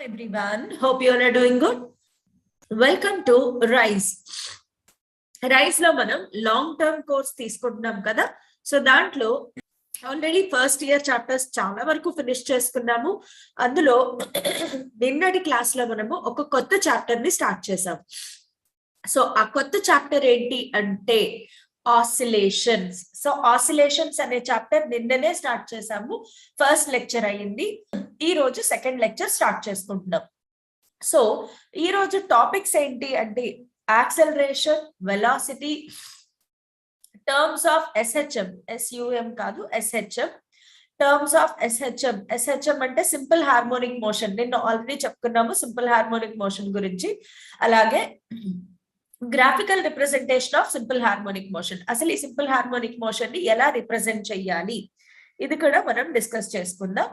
everyone, hope you all are doing good. Welcome to Rise. Rise లో మనం long term course తీసుకుంటున్నాం కదా. So దాంట్లో ఆల్రెడీ ఫస్ట్ ఇయర్ చాప్టర్స్ చాలా వరకు ఫినిష్ చేసుకున్నాము. అందులో నిన్నటి క్లాస్ లో మనము ఒక కొత్త చాప్టర్ ని స్టార్ట్ చేసాం. సో ఆ కొత్త చాప్టర్ ఏంటి అంటే ఆసిలేషన్స్. సో ఆసిలేషన్స్ అనే చాప్టర్ నిన్ననే స్టార్ట్ చేసాము. ఫస్ట్ లెక్చర్ అయ్యింది. ఈ రోజు సెకండ్ లెక్చర్ స్టార్ట్ చేసుకుంటున్నాం. సో ఈ రోజు టాపిక్స్ ఏంటి అంటే acceleration, velocity, terms of SHM, SUM కాదు SHM, terms of SHM. SHM అంటే సింపుల్ హార్మోనిక్ మోషన్. నిన్న ఆల్రెడీ చెప్పుకున్నాము సింపుల్ హార్మోనిక్ మోషన్ గురించి. అలాగే graphical representation of simple harmonic motion. అసలు ఈ సింపుల్ హార్మోనిక్ మోషన్ ని ఎలా రిప్రజెంట్ చెయ్యాలి ఇది కూడా మనం డిస్కస్ చేసుకుందాం.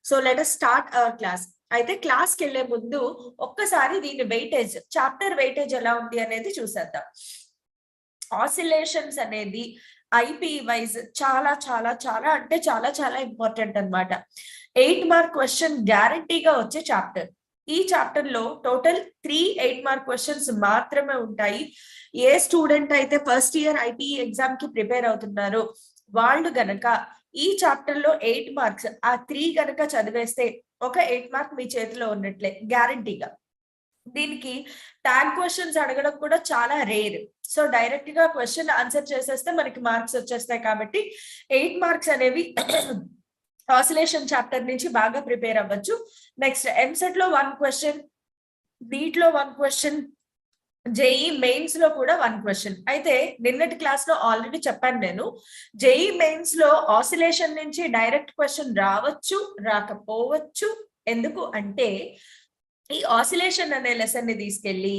So let us start our class. అయితే క్లాస్ కి వెళ్లే ముందు ఒక్కసారి దీని వెయిటేజ్, చాప్టర్ వెయిటేజ్ ఎలా ఉంది అనేది చూసేద్దాం. ఆసిలేషన్స్ అనేది ఐపీ వైజ్ చాలా చాలా చాలా అంటే చాలా చాలా ఇంపార్టెంట్ అన్నమాట. 8 మార్క్ క్వశ్చన్ గ్యారంటీగా వచ్చే చాప్టర్. ఈ చాప్టర్ లో టోటల్ 3 8 మార్క్ క్వశ్చన్స్ మాత్రమే ఉంటాయి. ఏ స్టూడెంట్ అయితే ఫస్ట్ ఇయర్ ఐపీ ఎగ్జామ్ కి ప్రిపేర్ అవుతున్నారో వాళ్ళు గనక ఈ చాప్టర్ లో 8 మార్క్స్, ఆ 3 గనక చదివేస్తే ఒక 8 మార్క్ మీ చేతిలో ఉన్నట్లే గ్యారంటీగా. దీనికి ట్యాగ్ క్వశ్చన్స్ అడగడం కూడా చాలా రేర్. సో డైరెక్ట్ గా క్వశ్చన్ ఆన్సర్ చేసేస్తే మనకి మార్క్స్ వచ్చేస్తాయి. కాబట్టి 8 మార్క్స్ అనేవి ఆసిలేషన్ చాప్టర్ నుంచి బాగా ప్రిపేర్ అవ్వచ్చు. నెక్స్ట్ ఎంసెట్ లో 1 క్వశ్చన్, నీట్ లో 1 క్వశ్చన్, జేఈ మెయిన్స్ లో కూడా 1 క్వశ్చన్. అయితే నిన్నటి క్లాస్ లో ఆల్రెడీ చెప్పాను నేను, జేఈ మెయిన్స్ లో ఆసిలేషన్ నుంచి డైరెక్ట్ క్వశ్చన్ రావచ్చు, రాకపోవచ్చు. ఎందుకు అంటే ఈ ఆసిలేషన్ అనే లెసన్ ని తీసుకెళ్లి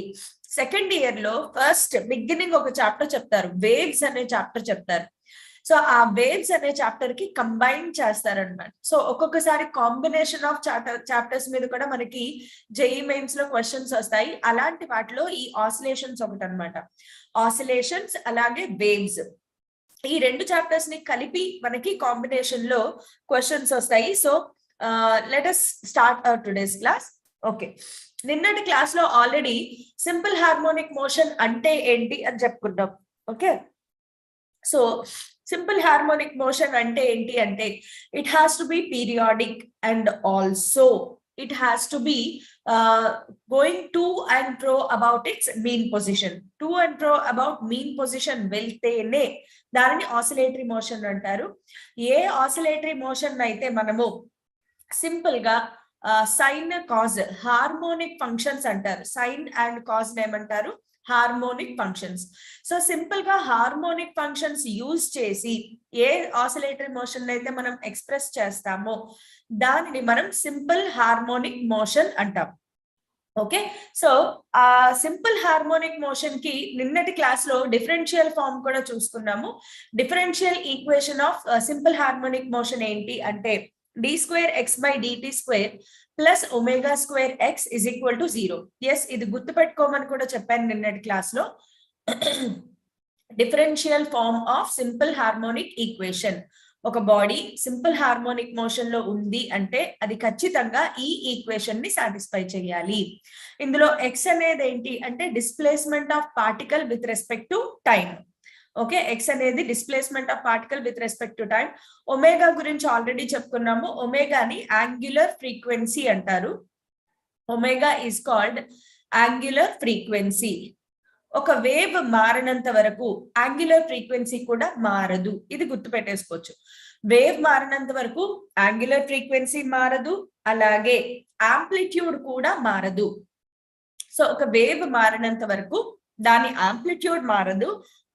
సెకండ్ ఇయర్ లో ఫస్ట్ బిగినింగ్ ఒక చాప్టర్ చెప్తారు, వేవ్స్ అనే చాప్టర్ చెప్తారు. సో ఆ వేవ్స్ అనే చాప్టర్ కి కంబైన్ చేస్తారనమాట. సో ఒక్కొక్కసారి కాంబినేషన్ ఆఫ్ చాప్టర్స్ మీద కూడా మనకి జేఈ మెయిన్స్ లో క్వశ్చన్స్ వస్తాయి. అలాంటి వాటిలో ఈ ఆసిలేషన్స్ ఒకటి అనమాట. ఆసిలేషన్స్ అలాగే వేవ్స్, ఈ 2 చాప్టర్స్ ని కలిపి మనకి కాంబినేషన్ లో క్వశ్చన్స్ వస్తాయి. So let us start our today's class. Okay, నిన్నటి క్లాస్ లో ఆల్రెడీ సింపుల్ హార్మోనిక్ మోషన్ అంటే ఏంటి అని చెప్పుకున్నాం. Okay, so simple harmonic motion అంటే ఏంటి అంటే it has to be periodic and also it has to be going to and pro about it's mean position. To and pro about mean position వెళ్తేనే దానిని oscillatory motion అంటారు. ఏ oscillatory motion అయితే మనము simple గా sign, cause, harmonic functions అంటారు. Sign and cause ఏమంటారు? Harmonic functions. So simple గా harmonic functions use చేసి ఏ ఆసిలేటరీ మోషన్ అయితే మనం ఎక్స్ప్రెస్ చేస్తామో దానిని మనం సింపుల్ హార్మోనిక్ మోషన్ అంటాం. ఓకే, సో ఆ సింపుల్ హార్మోనిక్ మోషన్ కి నిన్నటి క్లాస్ లో డిఫరెన్షియల్ ఫార్మ్ కూడా చూసుకున్నాము. Differential equation of simple harmonic motion ఏంటి అంటే d2x/dt² plus ω²x is equal to 0. Yes, ఇది గుర్తుపెట్టుకోమని కూడా చెప్పాను నిన్నటి క్లాస్ లో. Differential form of simple harmonic equation. ఒక బాడీ సింపుల్ హార్మోనిక్ మోషన్ లో ఉంది అంటే అది ఖచ్చితంగా ఈ ఈక్వేషన్ ని సాటిస్ఫై చేయాలి. ఇందులో x అనేది ఏంటి అంటే displacement of particle with respect to time. Okay, x అనేది displacement of particle with respect to time. Omega గురించి ఆల్రెడీ చెప్పుకున్నాము. ఒమేగాని యాంగ్యులర్ ఫ్రీక్వెన్సీ అంటారు. Omega is called angular frequency. ఒక వేవ్ మారినంత వరకు యాంగ్యులర్ ఫ్రీక్వెన్సీ కూడా మారదు. ఇది గుర్తుపెట్టేసుకోవచ్చు. వేవ్ మారినంత వరకు యాంగ్యులర్ ఫ్రీక్వెన్సీ మారదు, అలాగే యాంప్లిట్యూడ్ కూడా మారదు. సో ఒక వేవ్ మారినంత వరకు దాని యాంప్లిట్యూడ్ మారదు,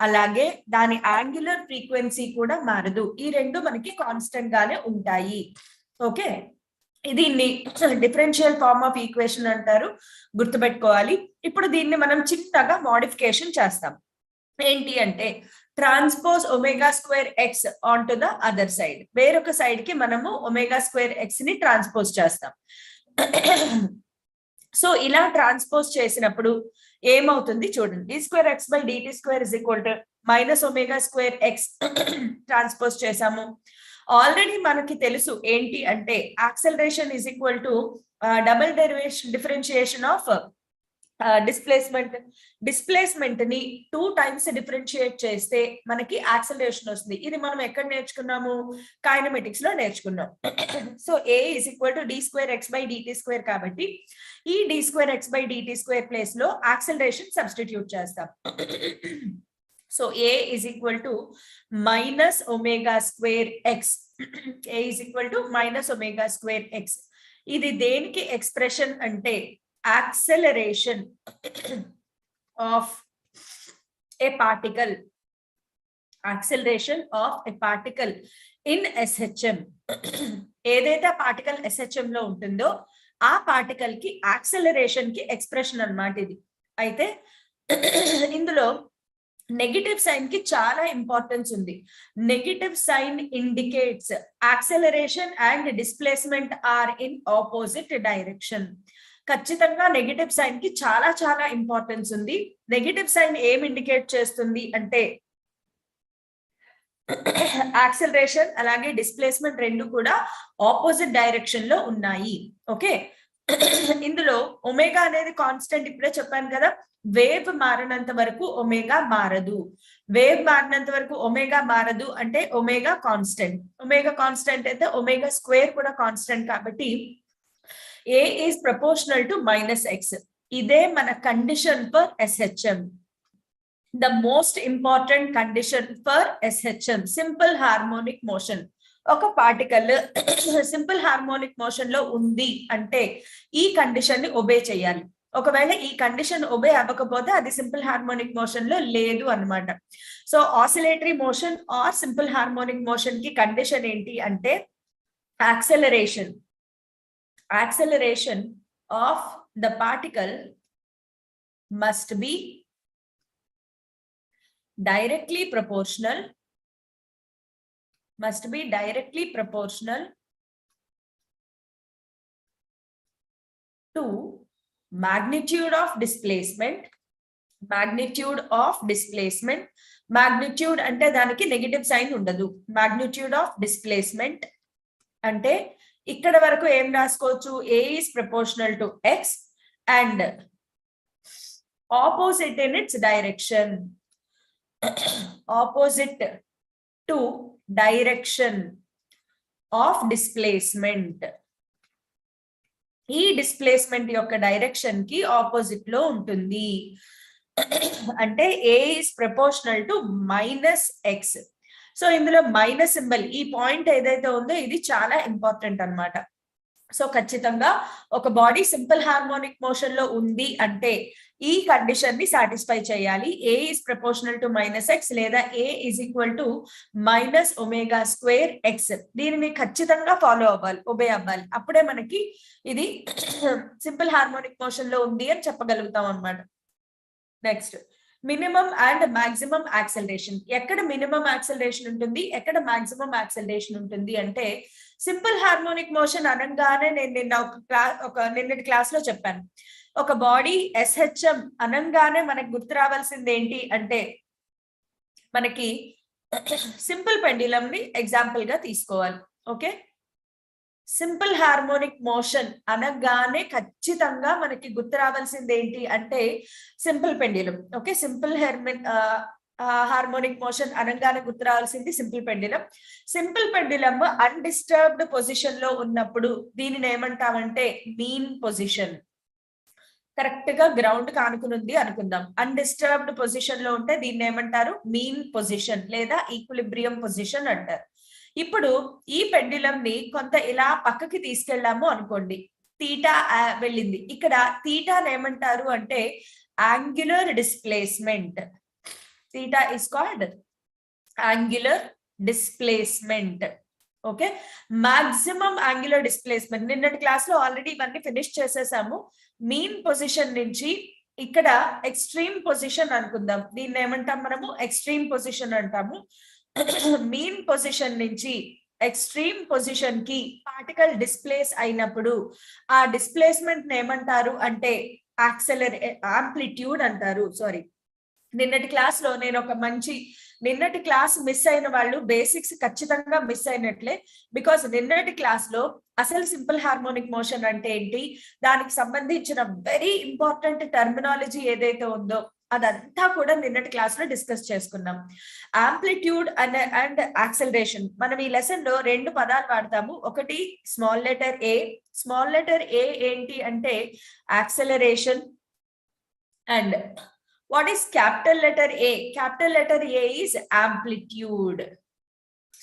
అలాగే దాని యాంగులర్ ఫ్రీక్వెన్సీ కూడా మారదు. ఈ రెండు మనకి కాన్స్టెంట్ గానే ఉంటాయి. ఓకే, దీన్ని డిఫరెన్షియల్ ఫార్మ్ ఆఫ్ ఈక్వేషన్ అంటారు, గుర్తుపెట్టుకోవాలి. ఇప్పుడు దీన్ని మనం చిన్నగా మోడిఫికేషన్ చేస్తాం. ఏంటి అంటే transpose ω²x on to the other side. వేరొక సైడ్ కి మనము ω²x ని ట్రాన్స్పోజ్ చేస్తాం. సో ఇలా ట్రాన్స్పోజ్ చేసినప్పుడు ఏమవుతుంది చూడండి. d2x/dt² is equal to -ω²x transpose చేసాము. ఆల్రెడీ మనకి తెలుసు ఏంటి అంటే acceleration is equal to double differentiation of displacement ని 2 times డిఫరెన్షియేట్ చేస్తే మనకి యాక్సలరేషన్ వస్తుంది. ఇది మనం ఎక్కడ నేర్చుకున్నాము? కైనమెటిక్స్ లో నేర్చుకున్నాం. So a is equal to d²x/dt² కాబట్టి ఈ d²x/dt² ప్లేస్ లో యాక్సలరేషన్ సబ్స్టిట్యూట్ చేస్తాం. So a is equal to -ω²x. a is equal to -ω²x. ఇది దేనికి ఎక్స్ప్రెషన్ అంటే acceleration of a particle in SHM. ఏదైతే పార్టికల్ SHM లో ఉంటుందో ఆ పార్టికల్ కి యాక్సెలరేషన్ కి ఎక్స్ప్రెషన్ అన్నమాట ఇది. అయితే ఇందులో నెగటివ్ సైన్ కి చాలా ఇంపార్టెన్స్ ఉంది. Negative sign indicates acceleration and displacement are in opposite direction. ఖచ్చితంగా నెగటివ్ సైన్ కి చాలా చాలా ఇంపార్టెన్స్ ఉంది. నెగటివ్ సైన్ ఏం ఇండికేట్ చేస్తుంది అంటే యాక్సెలరేషన్ అలాగే డిస్ప్లేస్మెంట్ రెండు కూడా ఆపోజిట్ డైరెక్షన్ లో ఉన్నాయి. ఓకే, ఇందులో ఒమేగా అనేది కాన్స్టెంట్, ఇప్పుడే చెప్పాను కదా. వేవ్ మారినంత వరకు ఒమేగా మారదు. వేవ్ మారినంత వరకు ఒమేగా మారదు అంటే ఒమేగా కాన్స్టెంట్. ఒమేగా కాన్స్టెంట్ అయితే ఒమేగా స్క్వేర్ కూడా కాన్స్టెంట్ కాబట్టి a is proportional to -x. ఇదే మన condition for SHM. The most important condition for SHM simple harmonic motion. ఒక పార్టికల్ సింపుల్ హార్మోనిక్ మోషన్ లో ఉంది అంటే ఈ కండిషన్ ని ఒబే చేయాలి. ఒకవేళ ఈ కండిషన్ ఒబే అవ్వకపోతే అది సింపుల్ హార్మోనిక్ మోషన్ లో లేదు అన్నమాట. So oscillatory motion are simple harmonic motion కి కండిషన్ ఏంటి అంటే acceleration of the particle must be directly proportional to magnitude of displacement. magnitude అంటే దానికి నెగటివ్ సైన్ ఉండదు. magnitude of displacement అంటే ఇక్కడ వరకు ఏం రాసుకోవచ్చు? a is proportional to x and opposite in its direction. opposite to direction of displacement. ఈ displacement యొక్క డైరెక్షన్ కి ఆపోజిట్ లో ఉంటుంది. అంటే a is proportional to -x. So ఇందులో మైనస్ సింబల్, ఈ పాయింట్ ఏదైతే ఉందో ఇది చాలా ఇంపార్టెంట్ అన్నమాట. సో ఖచ్చితంగా ఒక బాడీ సింపుల్ హార్మోనిక్ మోషన్ లో ఉంది అంటే ఈ కండిషన్ ని సాటిస్ఫై చేయాలి. a is proportional to -x లేదా a is equal to -ω²x. దీనిని ఖచ్చితంగా ఫాలో అవ్వాలి, ఒబే అవ్వాలి. అప్పుడే మనకి ఇది సింపుల్ హార్మోనిక్ మోషన్ లో ఉంది అని చెప్పగలుగుతాం అన్నమాట. Next, minimum and maximum acceleration. ఎక్కడ మినిమం యాక్సెలరేషన్ ఉంటుంది, ఎక్కడ మాక్సిమం యాక్సెలరేషన్ ఉంటుంది అంటే సింపుల్ హార్మోనిక్ మోషన్ అనగానే నేను నిన్నటి క్లాస్ లో చెప్పాను. ఒక బాడీ SHM అనగానే మనకు గుర్తు రావాల్సింది ఏంటి అంటే మనకి సింపుల్ పెండ్యులం ని ఎగ్జాంపుల్ గా తీసుకోవాలి. ఓకే, సింపుల్ హార్మోనిక్ మోషన్ అనగానే ఖచ్చితంగా మనకి గుర్తు రావాల్సింది ఏంటి అంటే simple pendulum. Okay, simple harmonic motion అనగానే గుర్తు రావాల్సింది simple pendulum. Simple pendulum undisturbed position లో ఉన్నప్పుడు దీనిని ఏమంటామంటే మీన్ పొజిషన్. కరెక్ట్ గా గ్రౌండ్ కానుకుని ఉంది అనుకుందాం. అన్డిస్టర్బ్డ్ పొజిషన్ లో ఉంటే దీన్ని ఏమంటారు? మీన్ పొజిషన్ లేదా ఈక్విలిబ్రియం పొజిషన్ అంటారు. ఇప్పుడు ఈ పెండ్యులం ని కొంత ఇలా పక్కకి తీసుకెళ్ళాము అనుకోండి, తీటా వెళ్ళింది. ఇక్కడ తీటాని ఏమంటారు అంటే angular displacement. Theta is called angular displacement. Okay, maximum angular displacement నిన్నటి క్లాస్ లో ఆల్రెడీ ఇవన్నీ ఫినిష్ చేసేసాము. మీన్ పొజిషన్ నుంచి ఇక్కడ ఎక్స్ట్రీమ్ పొజిషన్ అనుకుందాం. దీన్ని ఏమంటాం మనము? ఎక్స్ట్రీమ్ పొజిషన్ అంటాము. మీన్ పొజిషన్ నుంచి ఎక్స్ట్రీమ్ పొజిషన్ కి పార్టికల్ డిస్ప్లేస్ అయినప్పుడు ఆ డిస్ప్లేస్మెంట్ ఏమంటారు అంటే యాంప్లిట్యూడ్ అంటారు. సారీ, నిన్నటి క్లాస్ లో నేను ఒక మంచి నిన్నటి క్లాస్ మిస్ అయిన వాళ్ళు బేసిక్స్ ఖచ్చితంగా మిస్ అయినట్లే. బికాస్ నిన్నటి క్లాస్ లో అసలు సింపుల్ హార్మోనిక్ మోషన్ అంటే ఏంటి, దానికి సంబంధించిన వెరీ ఇంపార్టెంట్ టర్మినాలజీ ఏదైతే ఉందో అదంతా కూడా నిన్నటి క్లాస్ లో డిస్కస్ చేసుకున్నాం. ఆంప్లిట్యూడ్ అండ్ యాక్సలరేషన్, మనం ఈ లెసన్ లో 2 పదాలు వాడతాము. ఒకటి small letter A. Small letter A ఏంటి అంటే acceleration. And what is capital letter A? Capital letter A is amplitude.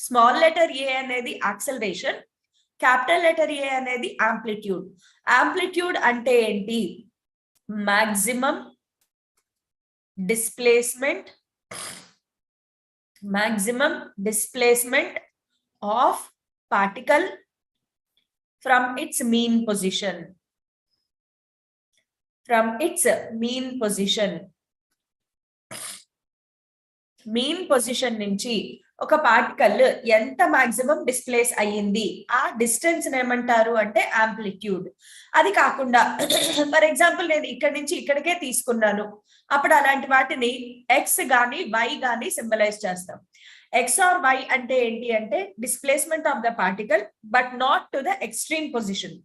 Small letter A అనేది acceleration, capital letter A అనేది amplitude. Amplitude అంటే ఏంటి? Maximum displacement of particle from its mean position. Mean position నుంచి ఒక particle ఎంత maximum displays అయ్యింది, ఆ distance ఏమంటారు అంటే ఆంప్లిట్యూడ్. అది కాకుండా ఫర్ ఎగ్జాంపుల్ నేను ఇక్కడి నుంచి ఇక్కడికే తీసుకున్నాను, అప్పుడు అలాంటి వాటిని ఎక్స్ గాని వై గాని సింబలైజ్ చేస్తాం. ఎక్స్ ఆర్ వై అంటే ఏంటి అంటే displacement of the particle but not to the extreme position.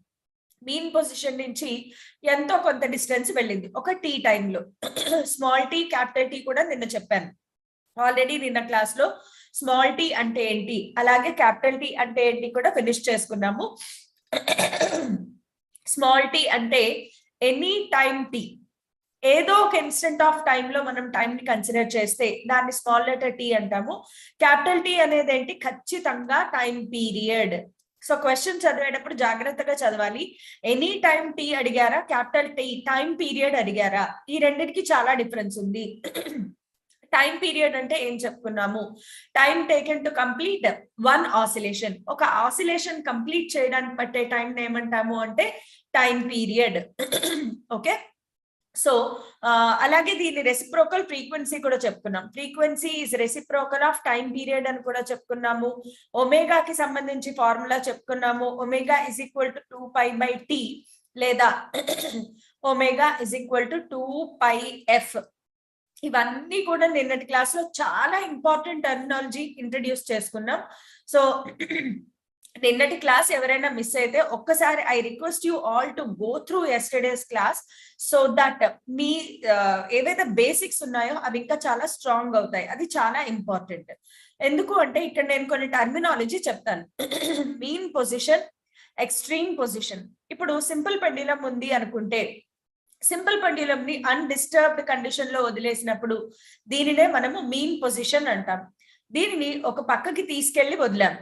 Mean position నుంచి ఎంతో కొంత డిస్టెన్స్ వెళ్ళింది ఒక టీ టైంలో. స్మాల్ టీ క్యాపిటల్ టీ కూడా నిన్న చెప్పాను ఆల్రెడీ. నిన్న క్లాస్ లో స్మాల్ టీ అంటే ఏంటి అలాగే క్యాపిటల్ టీ అంటే ఏంటి కూడా ఫినిష్ చేసుకున్నాము. స్మాల్ టీ అంటే ఎనీ టైం టీ, ఏదో ఒక ఇన్స్టెంట్ ఆఫ్ టైమ్ లో మనం టైం ని కన్సిడర్ చేస్తే దాన్ని స్మాల్ లెటర్ టీ అంటాము. క్యాపిటల్ టీ అనేది ఏంటి, ఖచ్చితంగా టైం పీరియడ్. సో క్వశ్చన్ చదివేటప్పుడు జాగ్రత్తగా చదవాలి. ఎనీ టైం టీ అడిగారా, క్యాపిటల్ టీ టైం పీరియడ్ అడిగారా, ఈ రెండింటికి చాలా డిఫరెన్స్ ఉంది. టైం పీరియడ్ అంటే ఏం చెప్పుకున్నాము, time taken to complete one oscillation. ఒక ఆసిలేషన్ కంప్లీట్ చేయడానికి పట్టే టైం ఏమంటాము అంటే టైం పీరియడ్. ఓకే, సో అలాగే దీని రెసిప్రోకల్ ఫ్రీక్వెన్సీ కూడా చెప్పుకున్నాం. Frequency is reciprocal of time period అని కూడా చెప్పుకున్నాము. ఒమేగాకి సంబంధించి ఫార్ములా చెప్పుకున్నాము. Omega is equal to 2π/t లేదా omega is equal to 2πf. ఇవన్నీ కూడా నిన్నటి క్లాస్ లో చాలా ఇంపార్టెంట్ టర్మినాలజీ ఇంట్రడ్యూస్ చేసుకున్నాం. సో నిన్నటి క్లాస్ ఎవరైనా మిస్ అయితే ఒక్కసారి I request you all to go through yesterday's class so that మీ ఏవైతే బేసిక్స్ ఉన్నాయో అవి ఇంకా చాలా స్ట్రాంగ్ అవుతాయి. అది చాలా ఇంపార్టెంట్. ఎందుకు అంటే ఇక్కడ నేను కొన్ని టర్మినాలజీ చెప్తాను. Mean position, extreme position. ఇప్పుడు సింపుల్ పెండ్యులం ఉంది అనుకుంటే సింపుల్ పెండ్యులం ని అన్డిస్టర్బ్డ్ కండిషన్ లో వదిలేసినప్పుడు దీనినే మనము మీన్ పొజిషన్ అంటాం. దీనిని ఒక పక్కకి తీసుకెళ్లి వదిలాం.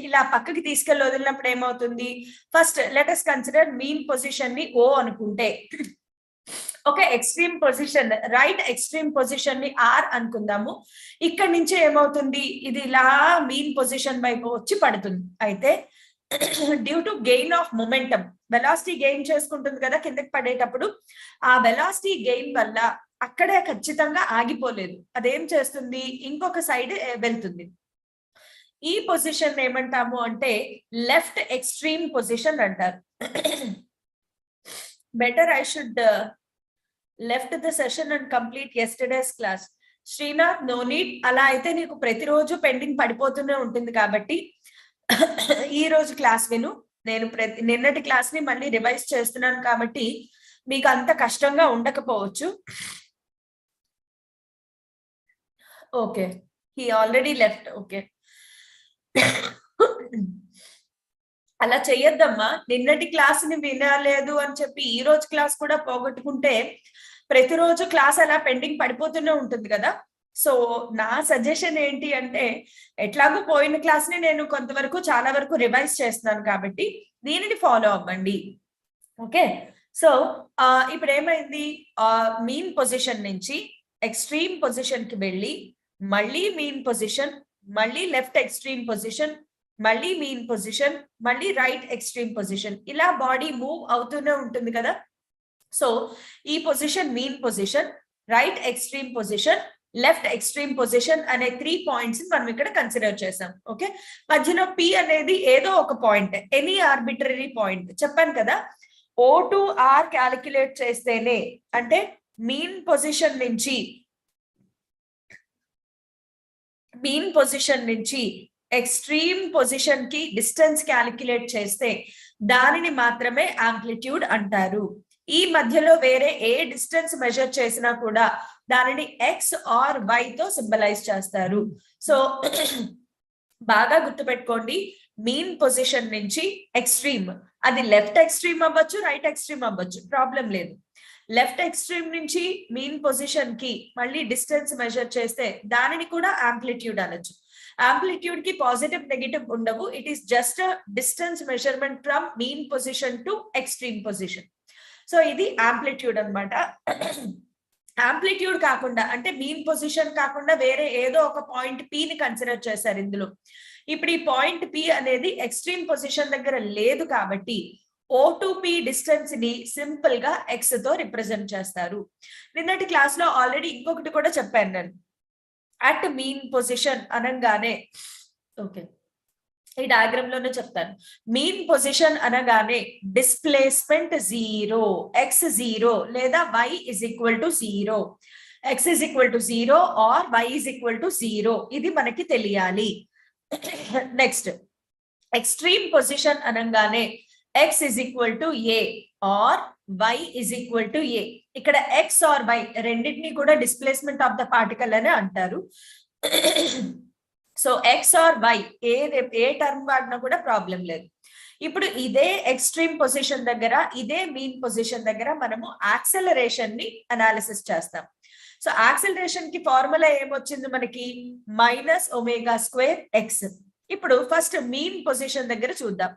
ఇలా పక్కకి తీసుకెళ్లి వదిలినప్పుడు ఏమవుతుంది, first let us consider mean position ని O అనుకుంటే, ఒక extreme position right extreme position ని R అనుకుందాము. ఇక్కడ నుంచి ఏమవుతుంది, ఇది ఇలా మీన్ పొజిషన్ వైపు వచ్చి పడుతుంది. అయితే due to gain of momentum, velocity gain చేసుకుంటుంది కదా కిందకి పడేటప్పుడు, ఆ వెలాసిటీ గెయిన్ వల్ల అక్కడే ఖచ్చితంగా ఆగిపోలేదు. అదేం చేస్తుంది, ఇంకొక సైడ్ వెళ్తుంది. ఈ పొజిషన్ ఏమంటాము అంటే లెఫ్ట్ ఎక్స్ట్రీమ్ పొజిషన్ అంటారు. Better I should left the session and complete yesterday's class. Srinath, no need. అలా అయితే నీకు ప్రతిరోజు పెండింగ్ పడిపోతూనే ఉంటుంది. కాబట్టి ఈ రోజు క్లాస్ విను. నేను నిన్నటి క్లాస్ ని మళ్ళీ రివైజ్ చేస్తున్నాను కాబట్టి మీకు అంత కష్టంగా ఉండకపోవచ్చు. Okay, he already left. Okay, అలా చెయ్యొద్దమ్మా. నిన్నటి క్లాస్ ని వినలేదు అని చెప్పి ఈ రోజు క్లాస్ కూడా పోగొట్టుకుంటే ప్రతిరోజు క్లాస్ అలా పెండింగ్ పడిపోతూనే ఉంటుంది కదా. సో నా సజెషన్ ఏంటి అంటే ఎట్లాగో పోయిన క్లాస్ ని నేను కొంతవరకు చాలా వరకు రివైజ్ చేస్తున్నాను కాబట్టి దీనిని ఫాలో అవ్వండి. ఓకే, సో ఇప్పుడు ఏమైంది, మీన్ పొజిషన్ నుంచి ఎక్స్ట్రీమ్ పొజిషన్ కి వెళ్ళి మళ్ళీ మీన్ పొజిషన్, మళ్ళీ లెఫ్ట్ ఎక్స్ట్రీమ్ పొజిషన్, మళ్ళీ మీన్ పొజిషన్, మళ్ళీ రైట్ ఎక్స్ట్రీమ్ పొజిషన్, ఇలా బాడీ మూవ్ అవుతూనే ఉంటుంది కదా. సో ఈ position mean position, right extreme position, left extreme position అనే 3 పాయింట్స్ మనం ఇక్కడ కన్సిడర్ చేసాం. ఓకే, మధ్యలో P అనేది ఏదో ఒక పాయింట్, ఎనీ ఆర్బిటరీ పాయింట్ చెప్పాను కదా. O to R క్యాలిక్యులేట్ చేస్తేనే, అంటే మీన్ పొజిషన్ నుంచి మీన్ పొజిషన్ నుంచి ఎక్స్ట్రీమ్ పొజిషన్ కి డిస్టెన్స్ క్యాలిక్యులేట్ చేస్తే దానిని మాత్రమే యాంప్లిట్యూడ్ అంటారు. ఈ మధ్యలో వేరే ఏ డిస్టెన్స్ మెజర్ చేసినా కూడా దానిని ఎక్స్ ఆర్ వై తో సింబలైజ్ చేస్తారు. సో బాగా గుర్తుపెట్టుకోండి, మీన్ పొజిషన్ నుంచి ఎక్స్ట్రీమ్, అది లెఫ్ట్ ఎక్స్ట్రీమ్ అవ్వచ్చు, రైట్ ఎక్స్ట్రీమ్ అవ్వచ్చు, ప్రాబ్లం లేదు. లెఫ్ట్ ఎక్స్ట్రీమ్ నుంచి మీన్ పొజిషన్ కి మళ్ళీ డిస్టెన్స్ మెజర్ చేస్తే దానిని కూడా యాంప్లిట్యూడ్ అనొచ్చు. యాంప్లిట్యూడ్ కి పాజిటివ్ నెగటివ్ ఉండవు, it is just distance measurement from mean position to extreme position. So ఇది యాంప్లిట్యూడ్ అన్నమాట. యాంప్లిట్యూడ్ కాకుండా అంటే మీన్ పొజిషన్ కాకుండా వేరే ఏదో ఒక పాయింట్ పి ని కన్సిడర్ చేశారు ఇందులో. ఇప్పుడు ఈ పాయింట్ పి అనేది ఎక్స్ట్రీమ్ పొజిషన్ దగ్గర లేదు కాబట్టి O to P డిస్టెన్స్ ని సింపుల్ గా ఎక్స్ తో రిప్రజెంట్ చేస్తారు. నిన్నటి క్లాస్ లో ఆల్రెడీ ఇంకొకటి కూడా చెప్పాను నేను, అట్ మీన్ పొజిషన్ అనగానే, ఓకే ఈ డయాగ్రామ్ లోనే చెప్తాను, మీన్ పొజిషన్ అనగానే డిస్ప్లేస్మెంట్ 0, x 0 లేదా y is equal to 0, x is equal to 0 or y is equal to 0, ఇది మనకి తెలియాలి. నెక్స్ట్ ఎక్స్ట్రీమ్ పొజిషన్ అనగానే x is equal to a or y is equal to a. ఇక్కడ x or y రెండింటిని కూడా displacement of the particle అని అంటారు. So x or y a term వాడినా కూడా ప్రాబ్లం లేదు. ఇప్పుడు ఇదే ఎక్స్ట్రీమ్ పొజిషన్ దగ్గర, ఇదే మీన్ పొజిషన్ దగ్గర మనము యాక్సెలరేషన్ ని అనాలిసిస్ చేస్తాం. సో యాక్సెలరేషన్ కి ఫార్ములా ఏమొచ్చింది మనకి, -ω²x. ఇప్పుడు ఫస్ట్ మీన్ పొజిషన్ దగ్గర చూద్దాం.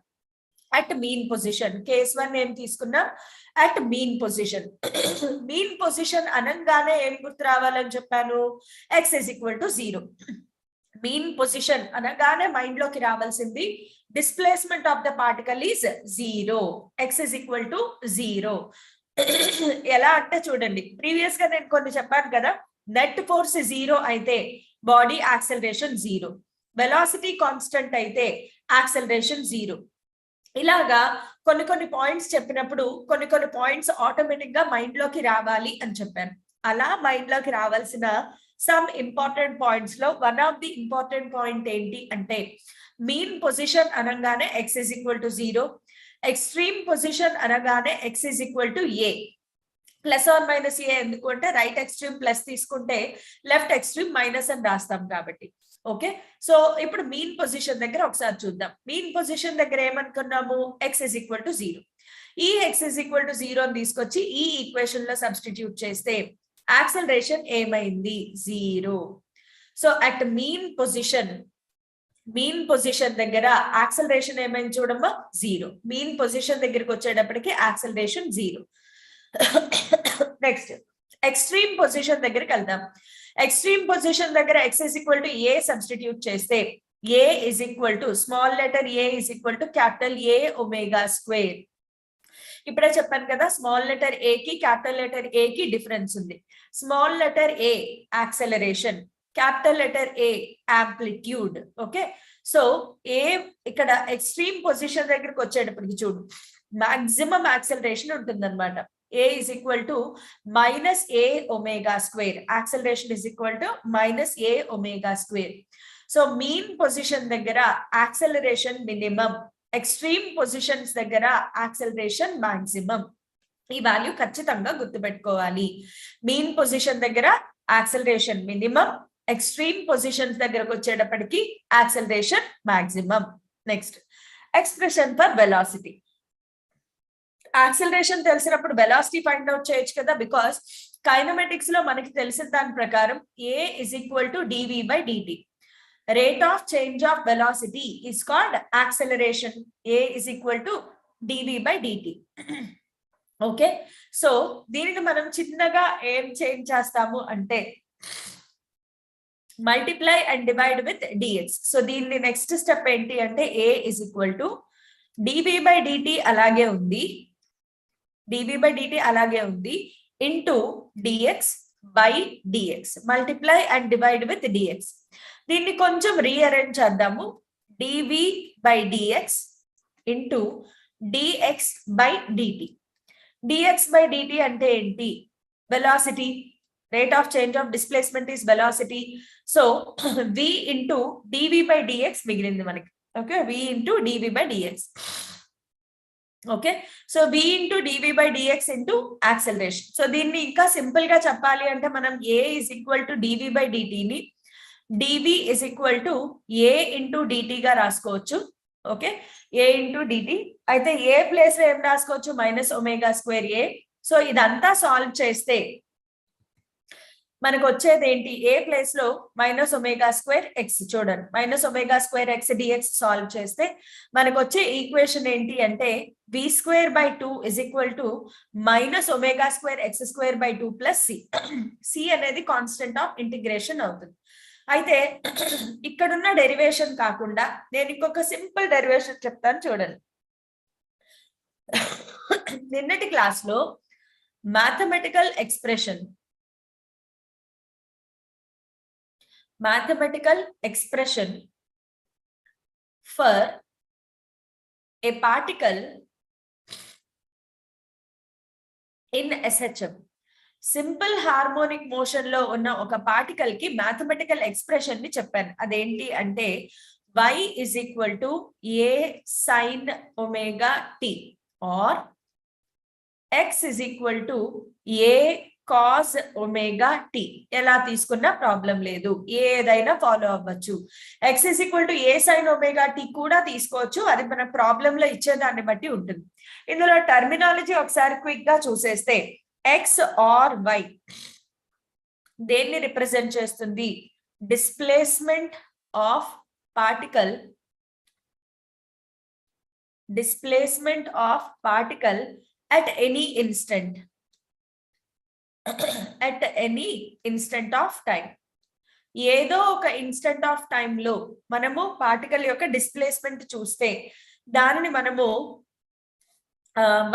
అట్ మీన్ పొజిషన్ కేస్ 1 ఏం తీసుకున్నాం, at mean position. Mean position అనగానే ఏం గుర్తు రావాలని చెప్పాను, x is equal to 0. Mean position అనగానే మైండ్ లోకి రావాల్సింది displacement of the particle is 0, x is equal to 0. ఎలా అంటే చూడండి, ప్రీవియస్ గా నేను కొన్ని చెప్పాను కదా, నెట్ ఫోర్స్ 0 అయితే బాడీ యాక్సెలరేషన్ 0, వెలాసిటీ కాన్స్టెంట్ అయితే యాక్సెలరేషన్ 0. ఇలాగా కొన్ని పాయింట్స్ చెప్పినప్పుడు కొన్ని పాయింట్స్ ఆటోమేటిక్ గా మైండ్ లోకి రావాలి అని చెప్పాను. అలా మైండ్ లోకి రావాల్సిన సమ్ ఇంపార్టెంట్ పాయింట్స్ లో one of the important point ఏంటి అంటే, మీన్ పొజిషన్ అనగానే x is equal to 0, extreme position అనగానే x is equal to a. Plus or minus a ఎందుకు అంటే రైట్ ఎక్స్ట్రీమ్ ప్లస్ తీసుకుంటే లెఫ్ట్ ఎక్స్ట్రీమ్ మైనస్ అని రాస్తాం కాబట్టి. ఓకే, సో ఇప్పుడు మీన్ పొజిషన్ దగ్గర ఒకసారి చూద్దాం. మీన్ పొజిషన్ దగ్గర ఏమనుకున్నాము, x is equal to 0. ఈ x is equal to 0 అని తీసుకొచ్చి ఈ ఈక్వేషన్ లో సబ్స్టిట్యూట్ చేస్తే యాక్సెలరేషన్ ఏమైంది, 0. సో అట్ మీన్ పొజిషన్ దగ్గర యాక్సెలరేషన్ ఏమైంది చూడమ్మా, 0. మీన్ పొజిషన్ దగ్గరికి వచ్చేటప్పటికి యాక్సెలరేషన్ 0. నెక్స్ట్ ఎక్స్ట్రీమ్ పొజిషన్ దగ్గరికి వెళ్దాం. ఎక్స్ట్రీమ్ పొజిషన్ దగ్గర x is equal to a substitute చేస్తే a is equal to small letter a is equal to capital A ω². ఇప్పుడే చెప్పాను కదా, స్మాల్ లెటర్ a కి క్యాపిటల్ లెటర్ a కి డిఫరెన్స్ ఉంది. Small letter a acceleration, capital letter A amplitude. Okay, so a ఇక్కడ extreme position దగ్గరికి వచ్చేటప్పటికి చూడు మాక్సిమం యాక్సెలరేషన్ ఉంటుంది అనమాట. A is equal to -aω², acceleration is equal to -aω². So mean position దగ్గర acceleration minimum, extreme positions దగ్గర acceleration maximum. ఈ value ఖచ్చితంగా గుర్తుపెట్టుకోవాలి. మీన్ పొజిషన్ దగ్గర యాక్సెలరేషన్ మినిమం, ఎక్స్ట్రీమ్ పొజిషన్స్ దగ్గరకు వచ్చేటప్పటికి acceleration maximum. Next expression for velocity. Acceleration తెలిసినప్పుడు velocity find out చేయొచ్చు కదా, బికాస్ కైనమెటిక్స్ లో మనకి తెలిసిన దాని ప్రకారం a is equal to dv/dt. Rate of change of velocity is called acceleration. a is equal to dv/dt. Okay, so దీనిని మనం చిన్నగా ఏం చేంజ్ చేస్తాము అంటే multiply and divide with dx. So దీన్ని నెక్స్ట్ స్టెప్ ఏంటి అంటే a is equal to dv/dt అలాగే ఉంది, dv/dt అలాగే ఉంది, into dx/dx, multiply and divide with dx. దీన్ని కొంచెం రీఅరేంజ్ చేద్దాము, dv/dx ఇంటూ dx/dt. dx/dt అంటే ఏంటి, velocity. rate of change of displacement is velocity. So v into dv by dx మిగిలింది మనకి. Okay, v into dv by dx. Okay, so v into dv by dx into acceleration. So దీన్ని ఇంకా simple గా చెప్పాలి అంటే మనం a is equal to dv by dt ని dv is equal to a into dt గా రాసుకోవచ్చు. Okay, a into dt అయితే a ప్లేస్ లో ఏం రాసుకోవచ్చు, minus omega square a. So ఇదంతా సాల్వ్ చేస్తే మనకు వచ్చేది ఏంటి, ఏ ప్లేస్ లో మైనస్ ఒమేగా స్క్వేర్ ఎక్స్, చూడండి minus omega square x dx solve చేస్తే మనకు వచ్చే ఈక్వేషన్ ఏంటి అంటే v square by 2 is equal to minus omega square x square by 2 plus c. C అనేది కాన్స్టెంట్ ఆఫ్ ఇంటిగ్రేషన్ అవుతుంది. అయితే ఇక్కడున్న డెరివేషన్ కాకుండా నేను ఇంకొక సింపుల్ డెరివేషన్ చెప్తాను చూడండి. నిన్నటి క్లాస్ లో mathematical expression for a particle in SHM, simple harmonic motion లో ఉన్న ఒక పార్టికల్ కి మ్యాథమెటికల్ ఎక్స్ప్రెషన్ ని చెప్పాను. అదేంటి అంటే y is equal to a sin omega t or x is equal to a cos omega t. ఎలా తీసుకున్నా ప్రాబ్లం లేదు, ఏదైనా ఫాలో అవ్వచ్చు. x is equal to a sin omega t కూడా తీసుకోవచ్చు, అది మన ప్రాబ్లం లో ఇచ్చేదాన్ని బట్టి ఉంటుంది. ఇందులో టర్మినాలజీ ఒకసారి క్విక్ గా చూసేస్తే x ఆర్ y దేన్ని రిప్రజెంట్ చేస్తుంది, displacement of particle at any instant of time. ఏదో ఒక ఇన్స్టెంట్ ఆఫ్ టైమ్ లో మనము పార్టికల్ యొక్క డిస్ప్లేస్మెంట్ చూస్తే దానిని మనము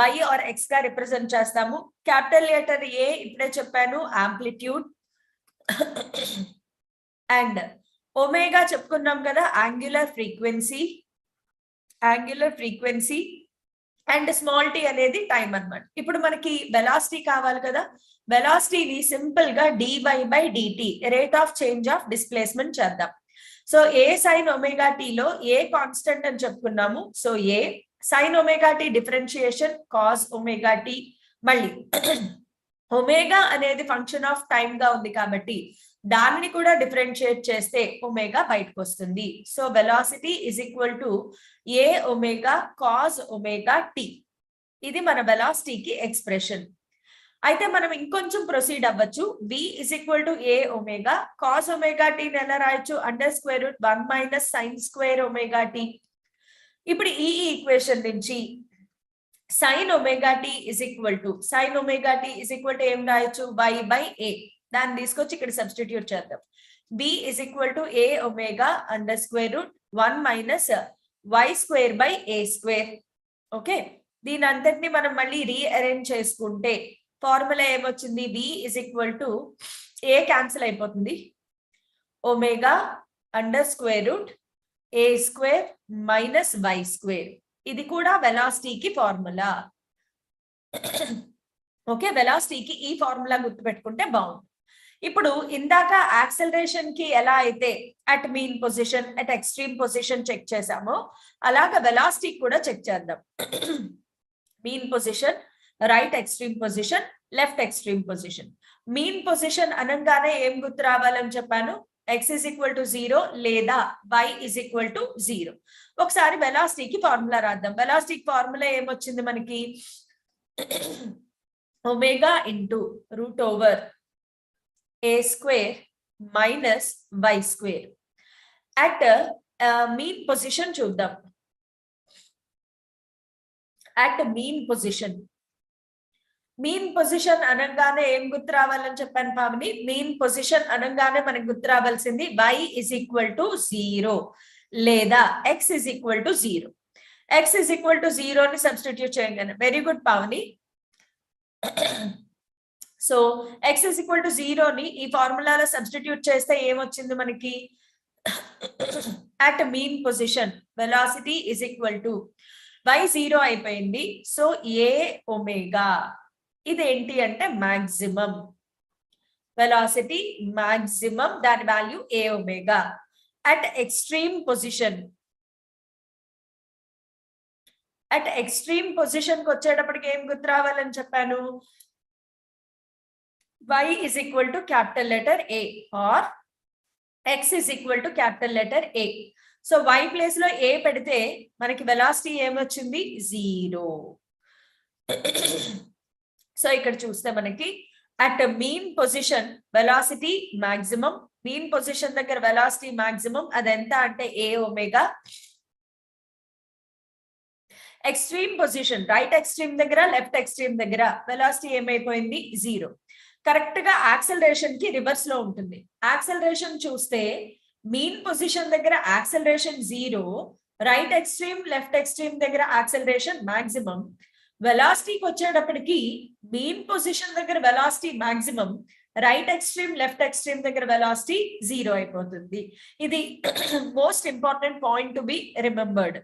y ఆర్ x గా రిప్రజెంట్ చేస్తాము. క్యాపిటల్ లెటర్ a ఇప్పుడే చెప్పాను, యాంప్లిట్యూడ్. అండ్ ఒమేగా చెప్పుకున్నాం కదా, angular frequency and small t అనేది టైం అన్నమాట. ఇప్పుడు మనకి వెలాసిటీ కావాలి కదా, వెలాసిటీని సింపుల్ గా dy by dt rate of change of displacement చేద్దాం. So a sine omega t లో ఏ కాన్స్టెంట్ అని చెప్పుకున్నాము. So a sine omega t differentiation cos omega t, మళ్ళీ ఒమేగా అనేది ఫంక్షన్ ఆఫ్ టైం గా ఉంది కాబట్టి దానిని కూడా డిఫరెన్షియేట్ చేస్తే ఒమేగా బయటకు వస్తుంది. So velocity is equal to a omega cos omega t. ఇది మన వెలాసిటీకి ఎక్స్ప్రెషన్. అయితే మనం ఇంకొంచెం ప్రొసీడ్ అవ్వచ్చు. v is equal to a omega cos omega t ఎలా రాయొచ్చు, under square root 1 minus sine square omega t. ఇప్పుడు ఈ ఈక్వేషన్ నుంచి sine omega t is equal to ఏం రాయొచ్చు, y బై a. దాన్ని తీసుకొచ్చి ఇక్కడ సబ్స్టిట్యూట్ చేద్దాం. b is equal to a omega under square root 1 minus y square by a square. Okay, దీని అంతటిని మనం మళ్ళీ రీఅరేంజ్ చేసుకుంటే ఫార్ములా ఏమొచ్చింది, v is equal to a cancel అయిపోతుంది, omega under square root a square minus y square. ఇది కూడా వెలాసిటీకి formula. Okay, వెలాసిటీకి ఈ ఫార్ములా గుర్తుపెట్టుకుంటే బాగుంది. ఇప్పుడు ఇందాక యాక్సెలరేషన్ కి ఎలా అయితే at mean position, at extreme position check చేసామో అలాగా వెలాసిటీ కూడా చెక్ చేద్దాం. Mean position, right extreme position, left extreme position. Mean position అనగానే ఏం గుర్తు రావాలని చెప్పాను, x is equal to 0 లేదా y is equal to 0. ఒకసారి వెలాసిటీకి ఫార్ములా రాద్దాం. వెలాసిటీకి ఫార్ములా ఏమొచ్చింది మనకి, omega into root over a square minus y square. At mean position చూద్దాం. అట్ మీన్ పొజిషన్ అనగానే ఏం గుర్తు రావాలని చెప్పాను పావని, మీన్ పొజిషన్ అనగానే మనకు గుర్తు రావాల్సింది y is equal to 0 లేదా x is equal to 0. x is equal to 0 ని సబ్స్టిట్యూట్ చేయండి. Very good Pavani. So x is equal to 0 ని ఈ ఫార్ములాలో సబ్స్టిట్యూట్ చేస్తే ఏమొచ్చింది మనకి, at mean position velocity is equal to y 0 అయిపోయింది. సో ఏ ఒమేగా ఇదేంటి అంటే మాక్సిమం. వెలాసిటీ మాక్సిమం దాని value A omega. At extreme position కి వచ్చేటప్పటికి ఏం గుర్తు రావాలని చెప్పాను? y is equal to capital letter A or x is equal to capital letter A. So y place లో a పెడితే మనకి వెలాసిటీ ఏమొచ్చింది? 0. సో ఇక్కడ చూస్తే మనకి at mean position velocity maximum, mean position దగ్గర వెలాసిటీ మాక్సిమం అది ఎంత అంటే a omega. Extreme position right extreme దగ్గర లెఫ్ట్ ఎక్స్ట్రీమ్ దగ్గర వెలాసిటీ ఏమైపోయింది? 0. కరెక్ట్ గా యాక్సలరేషన్ కి రివర్స్ లో ఉంటుంది. యాక్సలరేషన్ చూస్తే మీన్ పొజిషన్ దగ్గర acceleration 0, right extreme left extreme దగ్గర యాక్సలరేషన్ మాక్సిమం. వెలాసిటీకి వచ్చేటప్పటికి మీన్ పొజిషన్ దగ్గర velocity maximum, right extreme left extreme దగ్గర వెలాసిటీ 0 అయిపోతుంది. ఇది most important point to be remembered.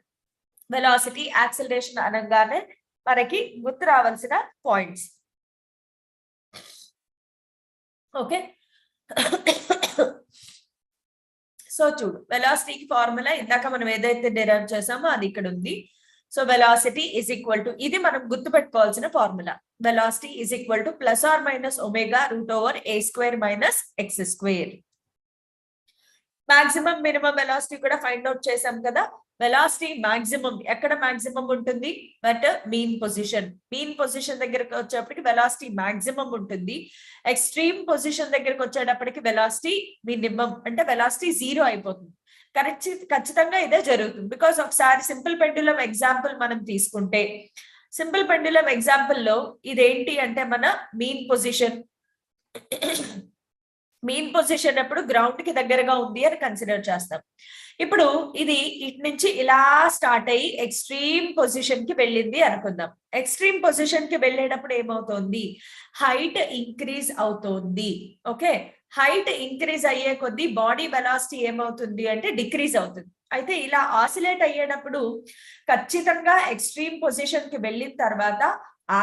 Velocity acceleration అనగానే మనకి గుర్తు రావాల్సిన పాయింట్స్. ఓకే, సో చూడు వెలాసిటీకి ఫార్ములా ఇందాక మనం ఏదైతే డిరైవ్ చేసామో అది ఇక్కడ ఉంది. So velocity is equal to, ఇది మనం గుర్తుపెట్టుకోవాల్సిన formula. Velocity is equal to plus or minus omega root over a square minus x square. Maximum minimum velocity కూడా ఫైండ్ అవుట్ చేసాం కదా. వెలాసిటీ మాక్సిమం ఎక్కడ మాక్సిమం ఉంటుంది? బట్ మీన్ పొజిషన్ దగ్గరకు వచ్చేటప్పటికి వెలాసిటీ మాక్సిమం ఉంటుంది. ఎక్స్ట్రీమ్ పొజిషన్ దగ్గరకు వచ్చేటప్పటికి వెలాసిటీ మినిమం, అంటే వెలాసిటీ 0 అయిపోతుంది. ఖచ్చితంగా ఇదే జరుగుతుంది. బికాస్ ఒకసారి సింపుల్ పెండ్యులం ఎగ్జాంపుల్ మనం తీసుకుంటే, సింపుల్ పెండ్యులం ఎగ్జాంపుల్ లో ఇదేంటి అంటే మన మీన్ పొజిషన్ అప్పుడు గ్రౌండ్ కి దగ్గరగా ఉంది అని కన్సిడర్ చేస్తాం. ఇప్పుడు ఇది ఇటు నుంచి ఇలా స్టార్ట్ అయ్యి ఎక్స్ట్రీమ్ పొజిషన్ కి వెళ్ళింది అనుకుందాం. ఎక్స్ట్రీమ్ పొజిషన్ కి వెళ్ళేటప్పుడు ఏమవుతోంది? హైట్ ఇంక్రీజ్ అవుతోంది. ఓకే, హైట్ ఇంక్రీజ్ అయ్యే కొద్దీ బాడీ వెలాసిటీ ఏమవుతుంది అంటే డిక్రీజ్ అవుతుంది. అయితే ఇలా ఆసిలేట్ అయ్యేటప్పుడు ఖచ్చితంగా ఎక్స్ట్రీమ్ పొజిషన్ కి వెళ్ళిన తర్వాత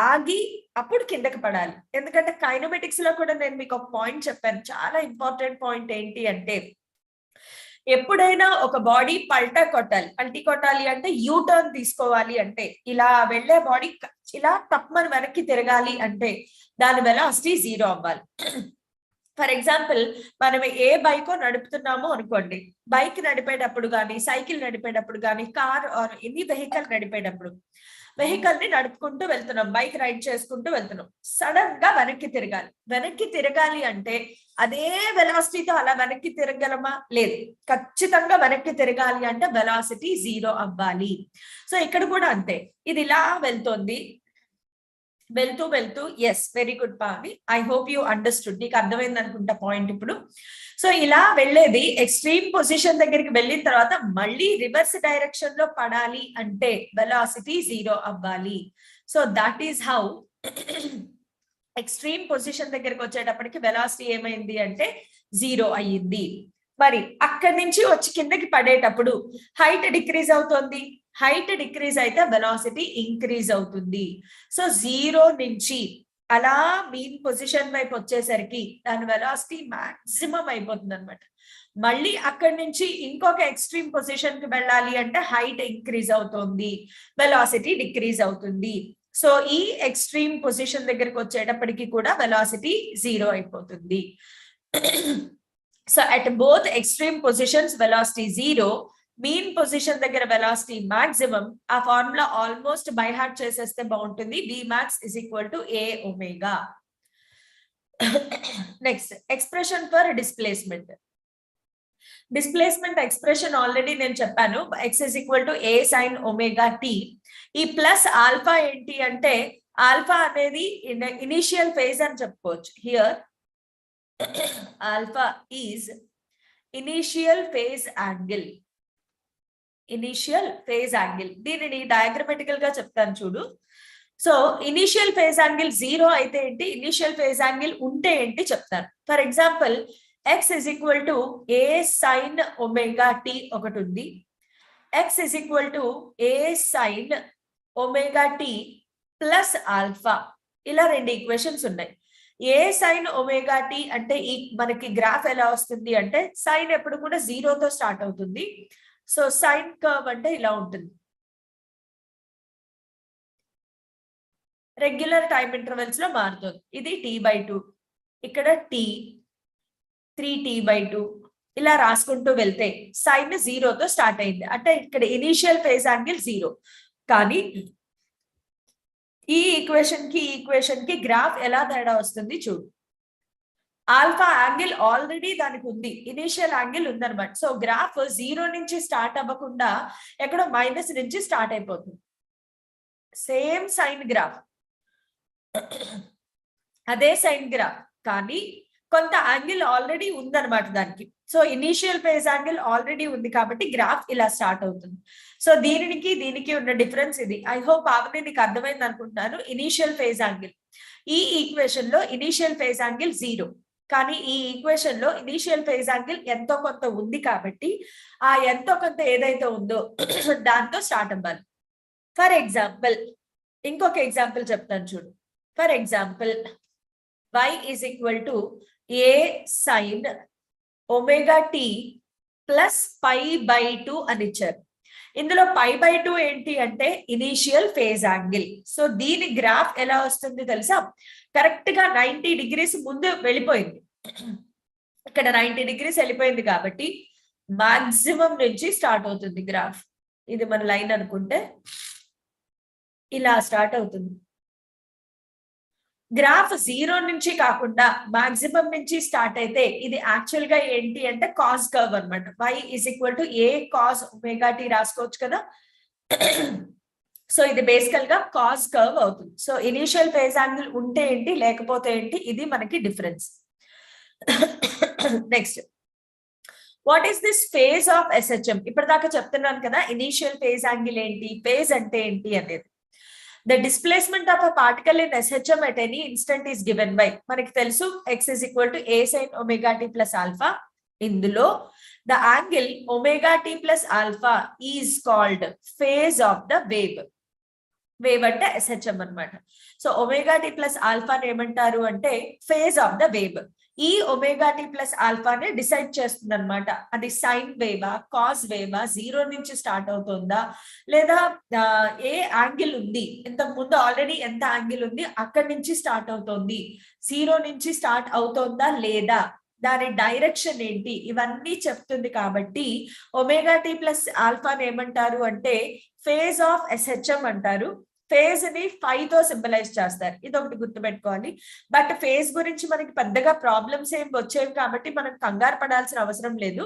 ఆగి అప్పుడు కిందకి పడాలి. ఎందుకంటే కైనమెటిక్స్ లో కూడా నేను మీకు ఒక పాయింట్ చెప్పాను, చాలా ఇంపార్టెంట్ పాయింట్. ఏంటి అంటే ఎప్పుడైనా ఒక బాడీ పల్టా కొట్టాలి అంటే యూ టర్న్ తీసుకోవాలి అంటే, ఇలా వెళ్లే బాడీ ఇలా తప్పమని వెనక్కి తిరగాలి అంటే దాని వెలాసిటీ 0 అవ్వాలి. ఫర్ ఎగ్జాంపుల్ మనం ఏ బైక్ నడుపుతున్నామో అనుకోండి, బైక్ నడిపేటప్పుడు కానీ సైకిల్ నడిపేటప్పుడు కానీ కార్ ఆర్ ఎనీ వెహికల్ నడిపేటప్పుడు వెహికల్ ని నడుపుకుంటూ వెళ్తున్నాం, బైక్ రైడ్ చేసుకుంటూ వెళ్తున్నాం. సడన్ గా వెనక్కి తిరగాలి అంటే అదే వెలాసిటీతో అలా వెనక్కి తిరగలమా? లేదు. ఖచ్చితంగా వెనక్కి తిరగాలి అంటే వెలాసిటీ 0 అవ్వాలి. సో ఇక్కడ కూడా అంతే, ఇది ఇలా వెళ్తోంది, వెళ్తూ yes, very good Pavi, I hope you understood. నీకు అర్థమైంది అనుకుంటా పాయింట్ ఇప్పుడు. సో ఇలా వెళ్ళేది ఎక్స్ట్రీమ్ పొజిషన్ దగ్గరికి వెళ్ళిన తర్వాత మళ్ళీ రివర్స్ డైరెక్షన్ లో పడాలి అంటే వెలాసిటీ 0 అవ్వాలి. So that is how extreme position దగ్గరికి వచ్చేటప్పటికి వెలాసిటీ ఏమైంది అంటే 0 అయ్యింది. మరి అక్కడి నుంచి వచ్చి కిందకి పడేటప్పుడు హైట్ డిక్రీజ్ అవుతుంది. హైట్ డిక్రీజ్ అయితే వెలాసిటీ ఇంక్రీజ్ అవుతుంది. సో 0 నుంచి అలా మీన్ పొజిషన్ వైపు వచ్చేసరికి దాని వెలాసిటీ మాక్సిమం అయిపోతుంది అనమాట. మళ్ళీ అక్కడి నుంచి ఇంకొక ఎక్స్ట్రీమ్ పొజిషన్ కి వెళ్ళాలి అంటే హైట్ ఇంక్రీజ్ అవుతుంది, వెలాసిటీ డిక్రీజ్ అవుతుంది. సో ఈ ఎక్స్ట్రీమ్ పొజిషన్ దగ్గరికి వచ్చేటప్పటికి కూడా వెలాసిటీ 0 అయిపోతుంది. So at both extreme positions velocity 0, mean position దగ్గర వెలాసిటీ మాక్సిమం. ఆ ఫార్ములా ఆల్మోస్ట్ బై హార్ట్ చేసేస్తే బాగుంటుంది. Vmax is equal to A omega. Next expression for displacement. Displacement expression already నేను చెప్పాను, x is equal to A sin omega t. ఈ plus alpha ఏంటి అంటే alpha అనేది ఇనిషియల్ ఫేజ్ అని చెప్పుకోవచ్చు. Here alpha is initial phase angle. దీనిని diagrammatical గా చెప్తాను చూడు. సో ఇనిషియల్ ఫేజ్ యాంగిల్ 0 అయితే ఏంటి, ఇనిషియల్ ఫేజ్ యాంగిల్ ఉంటే ఏంటి చెప్తాను. For example x is equal to A sin omega t ఒకటి ఉంది, x is equal to A sin omega t plus alpha, ఇలా రెండు ఈక్వేషన్స్ ఉన్నాయి. ఏ సైన్ ఒమేగా టీ అంటే ఈ మనకి గ్రాఫ్ ఎలా వస్తుంది అంటే సైన్ ఎప్పుడు కూడా 0తో స్టార్ట్ అవుతుంది. సో సైన్ కర్వ్ అంటే ఇలా ఉంటుంది. రెగ్యులర్ టైం ఇంటర్వెల్స్ లో మారుతుంది. ఇది t/2, ఇక్కడ t, 3t/2 ఇలా రాసుకుంటూ వెళ్తే సైన్ 0తో స్టార్ట్ అయింది అంటే ఇక్కడ ఇనీషియల్ ఫేజ్ యాంగిల్ 0. కానీ ఈ ఈక్వేషన్ కి గ్రాఫ్ ఎలా తేడా వస్తుంది చూడు. ఆల్ఫా యాంగిల్ ఆల్రెడీ దానికి ఉంది, ఇనీషియల్ యాంగిల్ ఉందన్నమాట. సో గ్రాఫ్ 0 నుంచి స్టార్ట్ అవ్వకుండా ఎక్కడో మైనస్ నుంచి స్టార్ట్ అయిపోతుంది. సేమ్ సైన్ గ్రాఫ్, అదే సైన్ గ్రాఫ్, కానీ కొంత యాంగిల్ ఆల్రెడీ ఉందన్నమాట దానికి. So initial phase angle already ఉంది కాబట్టి గ్రాఫ్ ఇలా స్టార్ట్ అవుతుంది. సో దీనికి ఉన్న డిఫరెన్స్ ఇది. ఐ హోప్ ఆవిడ నీకు అర్థమైంది అనుకుంటున్నాను. ఇనీషియల్ ఫేజ్ యాంగిల్ ఈ ఈక్వేషన్ లో ఇనీషియల్ ఫేజ్ యాంగిల్ 0, కానీ ఈ ఈక్వేషన్ లో ఇనీషియల్ ఫేజ్ యాంగిల్ ఎంతో కొంత ఉంది కాబట్టి ఆ ఎంతో కొంత ఏదైతే ఉందో దాంతో స్టార్ట్ అవ్వాలి. ఫర్ ఎగ్జాంపుల్ ఇంకొక ఎగ్జాంపుల్ చెప్తాను చూడు. For example y is equal to a sin omega t plus pi/2 అని ఇచ్చారు. ఇందులో pi/2 ఏంటి అంటే ఇనీషియల్ ఫేజ్ యాంగిల్. సో దీని గ్రాఫ్ ఎలా వస్తుంది తెలుసా? కరెక్ట్ గా 90 degrees ముందు వెళ్ళిపోయింది. ఇక్కడ 90 degrees వెళ్ళిపోయింది కాబట్టి మాక్సిమం నుంచి స్టార్ట్ అవుతుంది గ్రాఫ్. ఇది మన లైన్ అనుకుంటే ఇలా స్టార్ట్ అవుతుంది. గ్రాఫ్ 0 నుంచి కాకుండా మాక్సిమం నుంచి స్టార్ట్ అయితే ఇది యాక్చువల్ గా ఏంటి అంటే కాస్ కర్వ్ అనమాట. y is equal to a cos omega t రాసుకోవచ్చు కదా. సో ఇది బేసికల్ గా కాస్ కర్వ్ అవుతుంది. సో ఇనీషియల్ ఫేజ్ యాంగిల్ ఉంటే ఏంటి లేకపోతే ఏంటి, ఇది మనకి difference. Next, what is this phase of SHM? ఇప్పటిదాకా చెప్తున్నాను కదా ఇనీషియల్ ఫేజ్ యాంగిల్ ఏంటి, ఫేజ్ అంటే ఏంటి అనేది. The displacement of a particle in SHM at any instant is given by, మనకి తెలుసు x is equal to a sin omega t plus alpha. ఇందులో the angle omega t plus alpha is called phase of the wave. Wave అంటే SHM అన్నమాట. So omega tea plus ఆల్ఫాని ఏమంటారు అంటే phase of the wave. ఈ omega tea plus ఆల్ఫాని decide చేస్తుంది అనమాట. అది sign వేవా, cos వేవా, 0 నుంచి స్టార్ట్ అవుతుందా, లేదా ఏ యాంగిల్ ఉంది, ఇంతకు ముందు ఆల్రెడీ ఎంత యాంగిల్ ఉంది అక్కడి నుంచి స్టార్ట్ అవుతుంది, 0 నుంచి స్టార్ట్ అవుతుందా లేదా, దాని డైరెక్షన్ ఏంటి, ఇవన్నీ చెప్తుంది. కాబట్టి ఒమేగా టీ ప్లస్ ఆల్ఫాని ఏమంటారు అంటే ఫేజ్ ఆఫ్ SHM అంటారు. ఫేజ్ ని 5 తో సింబలైజ్ చేస్తారు. ఇది ఒకటి గుర్తుపెట్టుకోవాలి. బట్ ఫేజ్ గురించి మనకి పెద్దగా ప్రాబ్లమ్స్ ఏం వచ్చేవి కాబట్టి మనం కంగారు పడాల్సిన అవసరం లేదు.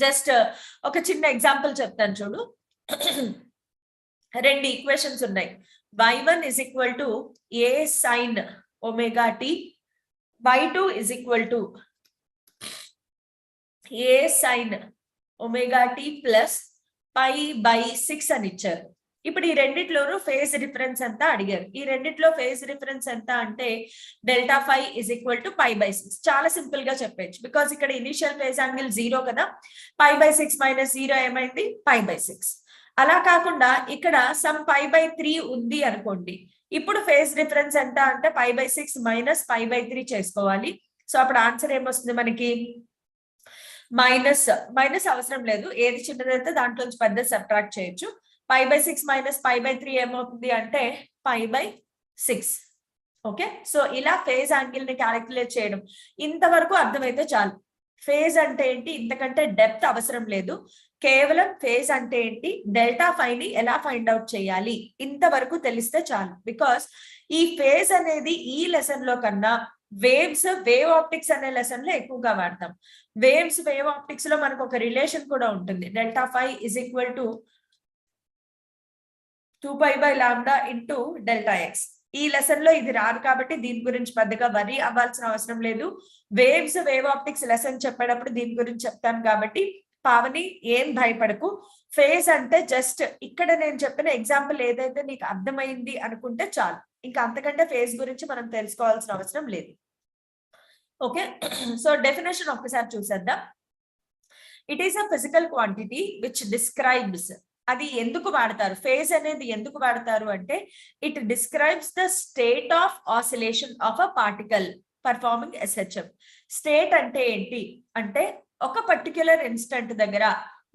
జస్ట్ ఒక చిన్న ఎగ్జాంపుల్ చెప్తాను చూడు. 2 ఈక్వేషన్స్ ఉన్నాయి. y1 is equal to a sin omega t, y2 is equal to a sin omega t plus pi/6 అని ఇచ్చారు. ఇప్పుడు ఈ రెండిట్లోనూ ఫేజ్ డిఫరెన్స్ ఎంత అడిగారు. ఈ రెండిట్లో ఫేజ్ డిఫరెన్స్ ఎంత అంటే delta phi is equal to π/6. చాలా సింపుల్ గా చెప్పచ్చు, బికాస్ ఇక్కడ ఇనిషియల్ ఫేజ్ యాంగిల్ 0 కదా. π/6 మైనస్ 0 ఏమైంది π/6. అలా కాకుండా ఇక్కడ సమ్ π/3 ఉంది అనుకోండి. ఇప్పుడు ఫేజ్ డిఫరెన్స్ ఎంత అంటే π/6 మైనస్ π/3 చేసుకోవాలి. సో అప్పుడు ఆన్సర్ ఏమొస్తుంది మనకి మైనస్ అవసరం లేదు, ఏది చిన్నదైతే దాంట్లోంచి పెద్ద సబ్ట్రాక్ట్ చేయొచ్చు. π/6 మైనస్ π/3 ఏమవుతుంది అంటే π/6. ఓకే, సో ఇలా ఫేజ్ యాంగిల్ ని క్యాలిక్యులేట్ చేయడం ఇంతవరకు అర్థమైతే చాలు. ఫేజ్ అంటే ఏంటి, ఇంతకంటే డెప్త్ అవసరం లేదు. కేవలం ఫేజ్ అంటే ఏంటి, డెల్టా ఫైని ఎలా ఫైండ్ అవుట్ చేయాలి, ఇంతవరకు తెలిస్తే చాలు. బికాస్ ఈ ఫేజ్ అనేది ఈ లెసన్ లో కన్నా వేవ్ ఆప్టిక్స్ అనే లెసన్ లో ఎక్కువగా వాడతాం. వేవ్ ఆప్టిక్స్ లో మనకు ఒక రిలేషన్ కూడా ఉంటుంది. Delta phi is equal to 2π/λ into delta x. ఈ లెసన్ లో ఇది రాదు కాబట్టి దీని గురించి పెద్దగా వరీ అవ్వాల్సిన అవసరం లేదు. వేవ్ ఆప్టిక్స్ లెసన్ చెప్పేటప్పుడు దీని గురించి చెప్తాను కాబట్టి పావని ఏం భయపడకు. ఫేజ్ అంటే జస్ట్ ఇక్కడ నేను చెప్పిన ఎగ్జాంపుల్ ఏదైతే నీకు అర్థమైంది అనుకుంటే చాలు. ఇంకా అంతకంటే ఫేజ్ గురించి మనం తెలుసుకోవాల్సిన అవసరం లేదు. ఓకే, సో డెఫినేషన్ ఒక్కసారి చూసేద్దాం. It is a physical quantity which describes అది ఎందుకు వాడతారు, ఫేజ్ అనేది ఎందుకు వాడతారు అంటే it describes the state of oscillation of a particle performing SHM. State అంటే ఏంటి అంటే ఒక పర్టిక్యులర్ ఇన్స్టెంట్ దగ్గర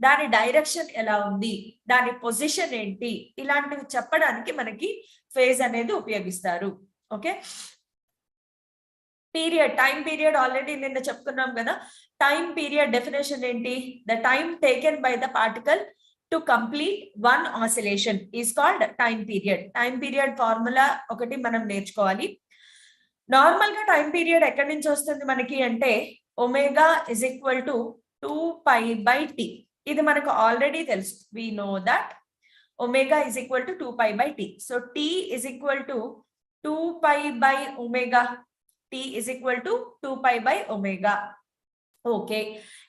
దాని డైరెక్షన్ ఎలా ఉంది, దాని పొజిషన్ ఏంటి, ఇలాంటివి చెప్పడానికి మనకి ఫేజ్ అనేది ఉపయోగిస్తారు. Okay, period, time period already నిన్న చెప్పుకున్నాం కదా. టైం పీరియడ్ డెఫినేషన్ ఏంటి, the time taken by the particle to complete one oscillation is called time period. Time period formula ఒకటి మనం నేర్చుకోవాలి. నార్మల్ గా టైం పీరియడ్ ఎక్కడి నుంచి వస్తుంది మనకి అంటే omega is equal to 2π/t. ఇది మనకు ఆల్రెడీ తెలుసు. We know that omega is equal to 2π/t. So t is equal to 2π/ఒమేగా. t ఇజ్ ఈక్వల్ టు 2π/ఒమేగా. ఓకే,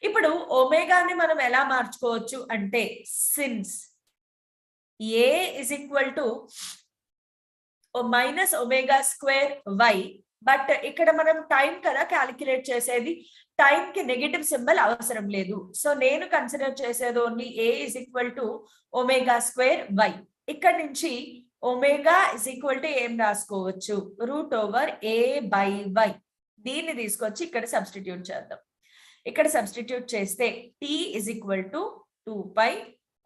ఇప్పుడు ఒమేగాని మనం ఎలా మార్చుకోవచ్చు అంటే since a is equal to minus omega square y, but ఇక్కడ మనం టైం కదా క్యాలిక్యులేట్ చేసేది, టైం కి నెగటివ్ సింబల్ అవసరం లేదు. సో నేను కన్సిడర్ చేసేది only a is equal to omega square y. ఇక్కడ నుంచి ఒమేగా ఇజ్ ఈక్వల్ టు ఏం రాసుకోవచ్చు, √a/y. దీన్ని తీసుకొచ్చి ఇక్కడ సబ్స్టిట్యూట్ చేద్దాం. ఇక్కడ సబ్స్టిట్యూట్ చేస్తే t ఇజ్ ఈక్వల్ టు 2π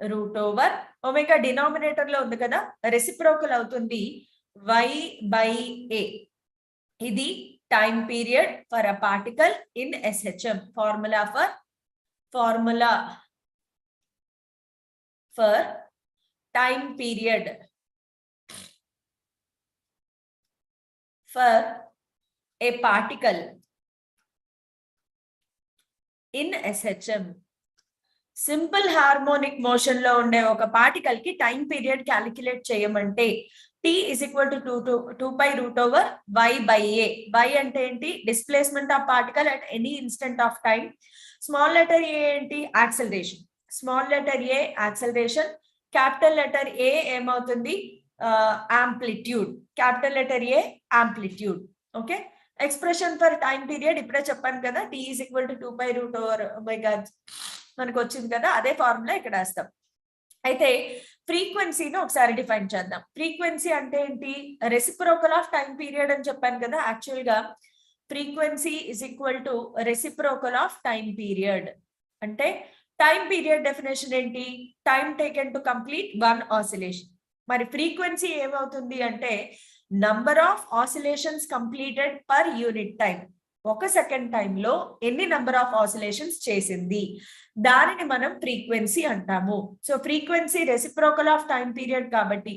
√ఒమేగా డినామినేటర్ లో ఉంది కదా, రెసిప్రోకల్ అవుతుంది y/a. ఇది time period for a particle in SHM. Formula for time period for a particle in SHM. Simple harmonic motion లో ఉండే ఒక పార్టికల్ కి టైం పీరియడ్ క్యాలిక్యులేట్ చేయమంటే t is equal to 2π √y/a. y అంటే ఏంటి, displacement of particle at any instant of time. Small letter a ఏంటి, acceleration. Small letter a acceleration, capital letter a ఏమవుతుంది, amplitude. Capital letter a amplitude. Okay, expression for time period ఇప్పుడే చెప్పాను కదా, t is equal to 2π √ఒమేగా మనకు వచ్చింది కదా, అదే ఫార్ములా ఇక్కడ వేస్తాం. అయితే ఫ్రీక్వెన్సీని ఒకసారి డిఫైన్ చేద్దాం. ఫ్రీక్వెన్సీ అంటే ఏంటి, రెసిప్రోకల్ ఆఫ్ టైం పీరియడ్ అని చెప్పాను కదా. యాక్చువల్ గా frequency is equal to reciprocal of time period. అంటే టైం పీరియడ్ డెఫినేషన్ ఏంటి, time taken to complete one oscillation. మరి ఫ్రీక్వెన్సీ ఏమవుతుంది అంటే number of oscillations completed per unit time. ఒక సెకండ్ టైంలో ఎన్ని నంబర్ ఆఫ్ ఆసిలేషన్స్ చేసింది, దానిని మనం ఫ్రీక్వెన్సీ అంటాము. So frequency reciprocal of time period కాబట్టి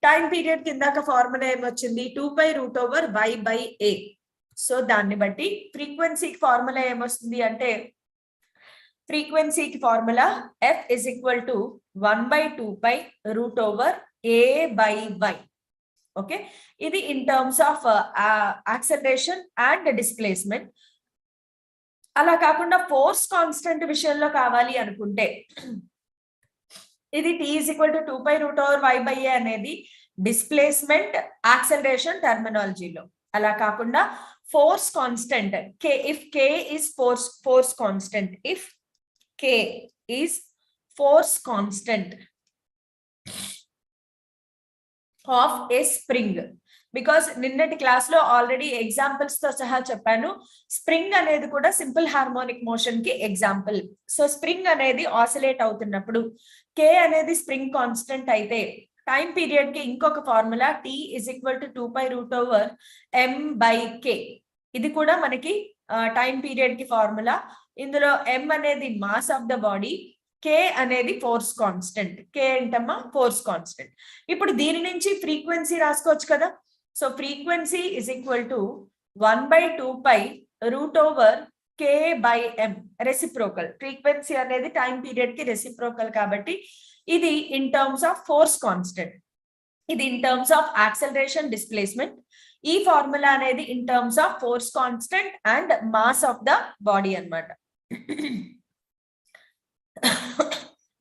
టైం పీరియడ్ కిందాక ఫార్ములా ఏమొచ్చింది, 2π √y/a. సో దాన్ని బట్టి ఫ్రీక్వెన్సీకి ఫార్ములా ఏమొస్తుంది అంటే ఫ్రీక్వెన్సీకి formula f is equal to 1/2π √a/y. Okay, ఇది in terms of acceleration and displacement. అలా కాకుండా ఫోర్స్ కాన్స్టెంట్ విషయంలో కావాలి అనుకుంటే ఇది t is equal to 2π √y/a అనేది డిస్ప్లేస్మెంట్ యాక్సలరేషన్ టర్మినాలజీలో. అలా కాకుండా force constant k, if k is force constant, if k is force constant of A spring, because నిన్నటి క్లాస్ లో ఆల్రెడీ ఎగ్జాంపుల్స్ తో సహా చెప్పాను. స్ప్రింగ్ అనేది కూడా సింపుల్ హార్మోనిక్ మోషన్ కి ఎగ్జాంపుల్. సో స్ప్రింగ్ అనేది ఆసిలేట్ అవుతున్నప్పుడు కే అనేది స్ప్రింగ్ కాన్స్టెంట్ అయితే టైం పీరియడ్ కి ఇంకొక formula t is equal to 2π √m/k. ఇది కూడా మనకి టైం పీరియడ్ కి ఫార్ములా. ఇందులో m అనేది mass of the body, k అనేది ఫోర్స్ కాన్స్టెంట్. k ఏంటమ్మా, ఫోర్స్ కాన్స్టెంట్. ఇప్పుడు దీని నుంచి ఫ్రీక్వెన్సీ రాసుకోవచ్చు కదా. So frequency is equal to 1/2π √k/m. Reciprocal. Frequency అనేది టైం పీరియడ్ కి రెసిప్రోకల్ కాబట్టి ఇది in terms of force constant, ఇది in terms of acceleration displacement. ఈ ఫార్ములా అనేది in terms of force constant and mass of the body అన్నమాట.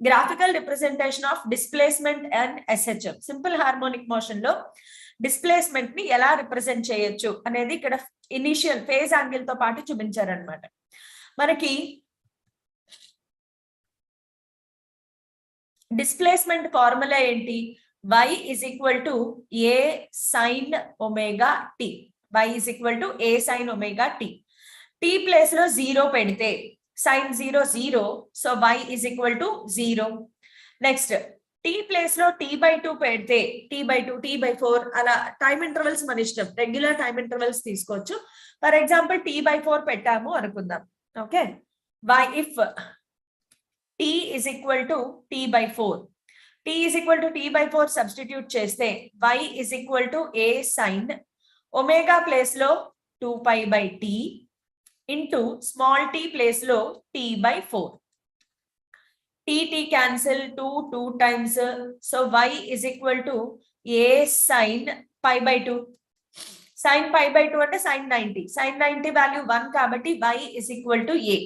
Graphical representation of displacement and SHM. Simple harmonic motion లో displacement ని ఎలా represent చేయొచ్చు అనేది ఇక్కడ ఇనిషియల్ ఫేజ్ యాంగిల్ తో పాటు చూపించారనమాట. మనకి డిస్ప్లేస్మెంట్ ఫార్ములా ఏంటి? y is equal to a sin omega t. y is equal to a sin omega t. t place లో 0 పెడితే sin 0 0, so y is equal to 0. Next t place లో t/2 పెడితే t/2 t/4 అలా time intervals మన ఇష్టం, regular time intervals తీసుకోవచ్చు. For example t/4 పెట్టాము అనుకుందాం. Okay, y if t is equal to t/4, t is equal to t/4 substitute చేస్తే y is equal to a sin omega place లో 2π/t into small t place లో t/4. t cancel 2 times, so y is equal to a sin π/2. sin π/2 అంటే sin 90, sin 90 value 1 కాబట్టి y is equal to a.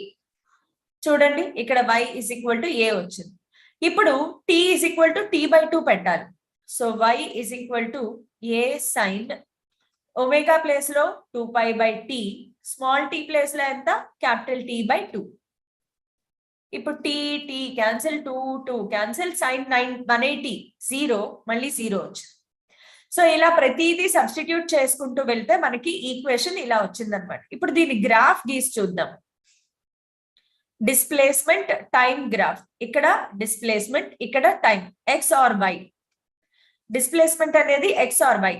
చూడండి ఇక్కడ y is equal to a వచ్చింది. ఇప్పుడు t is equal to t/2 పెట్టాలి. So y is equal to a sin omega place లో 2π/t, small t place లో ఎంత? Capital t/2. ఇప్పుడు t క్యాన్సిల్ 2 క్యాన్సిల్ sin 180 0, మళ్ళీ 0 వచ్చింది. సో ఇలా ప్రతిదీ సబ్స్టిట్యూట్ చేసుకుంటూ వెళ్తే మనకి ఈక్వేషన్ ఇలా వచ్చిందనమాట. ఇప్పుడు దీని గ్రాఫ్ గీసి చూద్దాం. డిస్ప్లేస్మెంట్ టైం గ్రాఫ్, ఇక్కడ డిస్ప్లేస్మెంట్, ఇక్కడ time x or y. Displacement అనేది x or y.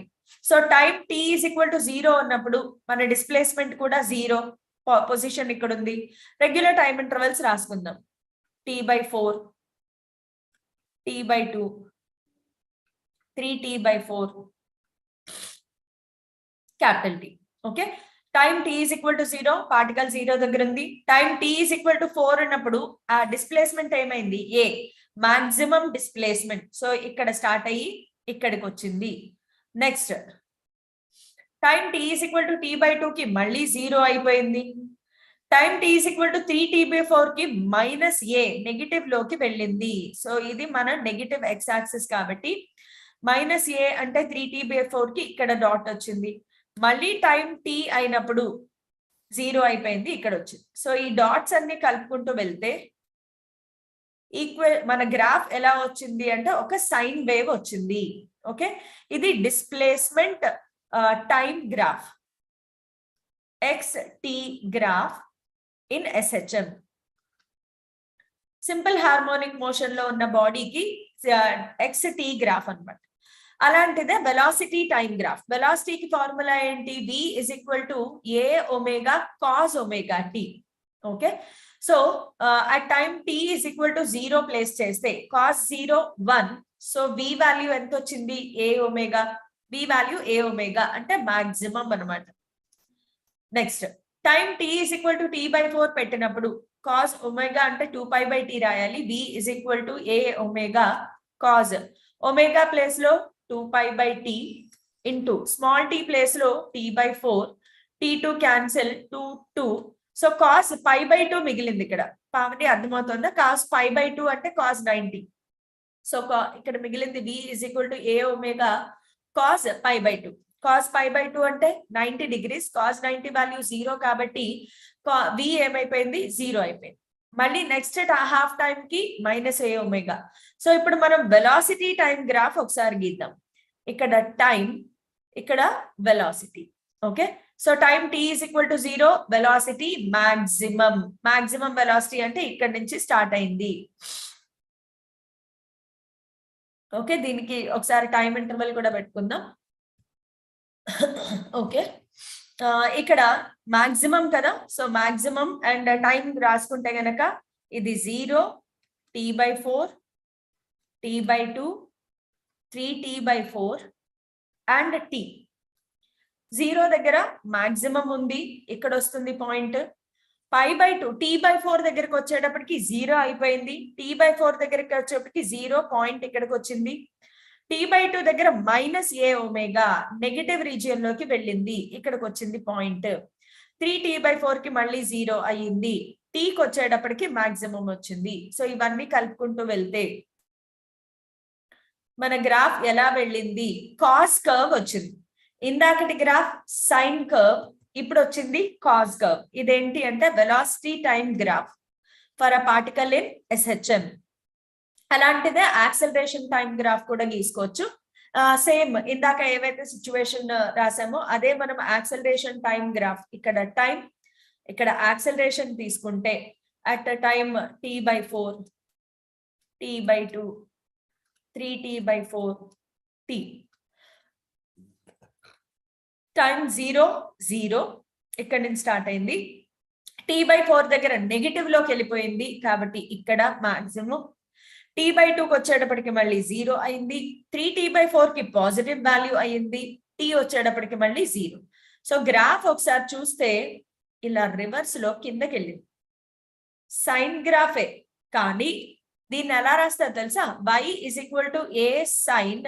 So time t is equal to 0 ఉన్నప్పుడు మన డిస్ప్లేస్మెంట్ కూడా 0 పొజిషన్ ఇక్కడ ఉంది. రెగ్యులర్ టైం ఇంటర్వెల్స్ రాసుకుందాం. t/4, t/2, 3t/4, capital T. Okay, time t is equal to 0, particle 0 దగ్గర ఉంది. Time t is equal to 4 ఉన్నప్పుడు ఆ డిస్ప్లేస్మెంట్ ఏమైంది? a, maximum displacement. సో ఇక్కడ స్టార్ట్ అయ్యి ఇక్కడికి వచ్చింది. Next time t is equal to t/2 కి మళ్ళీ 0 అయిపోయింది. Time t is equal to 3t/4 కి మైనస్ a, నెగిటివ్ లోకి వెళ్ళింది. సో ఇది మన నెగిటివ్ ఎక్స్ యాక్సిస్ కాబట్టి మైనస్ a అంటే 3t/4 కి ఇక్కడ డాట్ వచ్చింది. మళ్ళీ టైం t అయినప్పుడు 0 అయిపోయింది, ఇక్కడ వచ్చింది. సో ఈ డాట్స్ అన్ని కలుపుకుంటూ వెళ్తే మన గ్రాఫ్ ఎలా వచ్చింది అంటే ఒక సైన్ వేవ్ వచ్చింది. ఓకే, ఇది displacement time graph, xt graph in SHM. Simple harmonic motion లో ఉన్న బాడీకి xt గ్రాఫ్ అన్నమాట. అలాంటిదే వెలాసిటీ టైం గ్రాఫ్. వెలాసిటీకి ఫార్ములా ఏంటి? v is equal to a omega cos omega t. Okay, so ఆ time t is equal to 0 place చేస్తే cos 0 1, so v value ఎంత వచ్చింది? a omega. v value a omega అంటే maximum అన్నమాట. Next time t is equal to t/4 పెట్టినప్పుడు cos omega అంటే 2π/t రాయాలి. v is equal to a omega cos omega place లో 2π/t into small t place లో t/4, t2 cancel 2 so cos π/2 మిగిలింది. ఇక్కడ పావని అర్థమవుతుందా? cos π/2 అంటే cos 90. సో ఇక్కడ మిగిలింది v is equal to a omega cos π/2. cos π/2 అంటే 90 degrees, cos 90 వాల్యూ 0 కాబట్టి v ఏమైపోయింది? 0 అయిపోయింది. మళ్ళీ నెక్స్ట్ హాఫ్ టైం కి మైనస్ a omega. సో ఇప్పుడు మనం వెలాసిటీ టైం గ్రాఫ్ ఒకసారి గీద్దాం. ఇక్కడ టైం, ఇక్కడ velocity. Okay, so time t is equal to 0, velocity maximum. Maximum velocity అంటే ఇక్కడ నుంచి స్టార్ట్ అయింది. ఓకే, దీనికి ఒకసారి టైం ఇంటర్వెల్ కూడా పెట్టుకుందాం. ఓకే, ఇక్కడ మాక్సిమం కదా, సో మాక్సిమం అండ్ టైం రాసుకుంటే గనక ఇది 0, t/4, t/2, 3t/4 and t. 0 దగ్గర మాక్సిమం ఉంది, ఇక్కడ వస్తుంది పాయింట్. π/2 t/4 దగ్గరకు వచ్చేటప్పటికి 0 అయిపోయింది. t/4 దగ్గరికి వచ్చేటప్పటికి 0 పాయింట్ ఇక్కడికి వచ్చింది. t/2 దగ్గర minus a omega negative region లోకి వెళ్ళింది, ఇక్కడికి వచ్చింది పాయింట్. 3t/4 కి మళ్ళీ 0 అయ్యింది. t కి వచ్చేటప్పటికి మాక్సిమం వచ్చింది. సో ఇవన్నీ కలుపుకుంటూ వెళ్తే మన గ్రాఫ్ ఎలా వెళ్ళింది? కాస్ కర్వ్ వచ్చింది. ఇందాకటి గ్రాఫ్ సైన్ కర్వ్, ఇప్పుడు వచ్చింది కాస్ కర్వ్. ఇదేంటి అంటే velocity time graph for a particle in SHM. అలాంటిదే యాక్సలరేషన్ టైం గ్రాఫ్ కూడా గీసుకోవచ్చు. సేమ్ ఇందాక ఏవైతే సిచ్యువేషన్ రాసామో అదే మనం యాక్సలరేషన్ టైం గ్రాఫ్, ఇక్కడ టైం, ఇక్కడ యాక్సలరేషన్ తీసుకుంటే at time t/4, t/2, 3t/4, t, time 0 0 ఇక్కడ నుంచి స్టార్ట్ అయింది. t/4 దగ్గర నెగిటివ్ లోకి వెళ్ళిపోయింది కాబట్టి ఇక్కడ మాక్సిమం. t/2 కి వచ్చేటప్పటికి మళ్ళీ 0 అయింది. 3t/4 కి పాజిటివ్ వాల్యూ అయింది. t వచ్చేటప్పటికి మళ్ళీ 0. సో గ్రాఫ్ ఒకసారి చూస్తే ఇలా రివర్స్ లో కిందకి వెళ్ళింది. సైన్ గ్రాఫే, కానీ దీన్ని ఎలా రాస్తారు తెలుసా? y is equal to a sin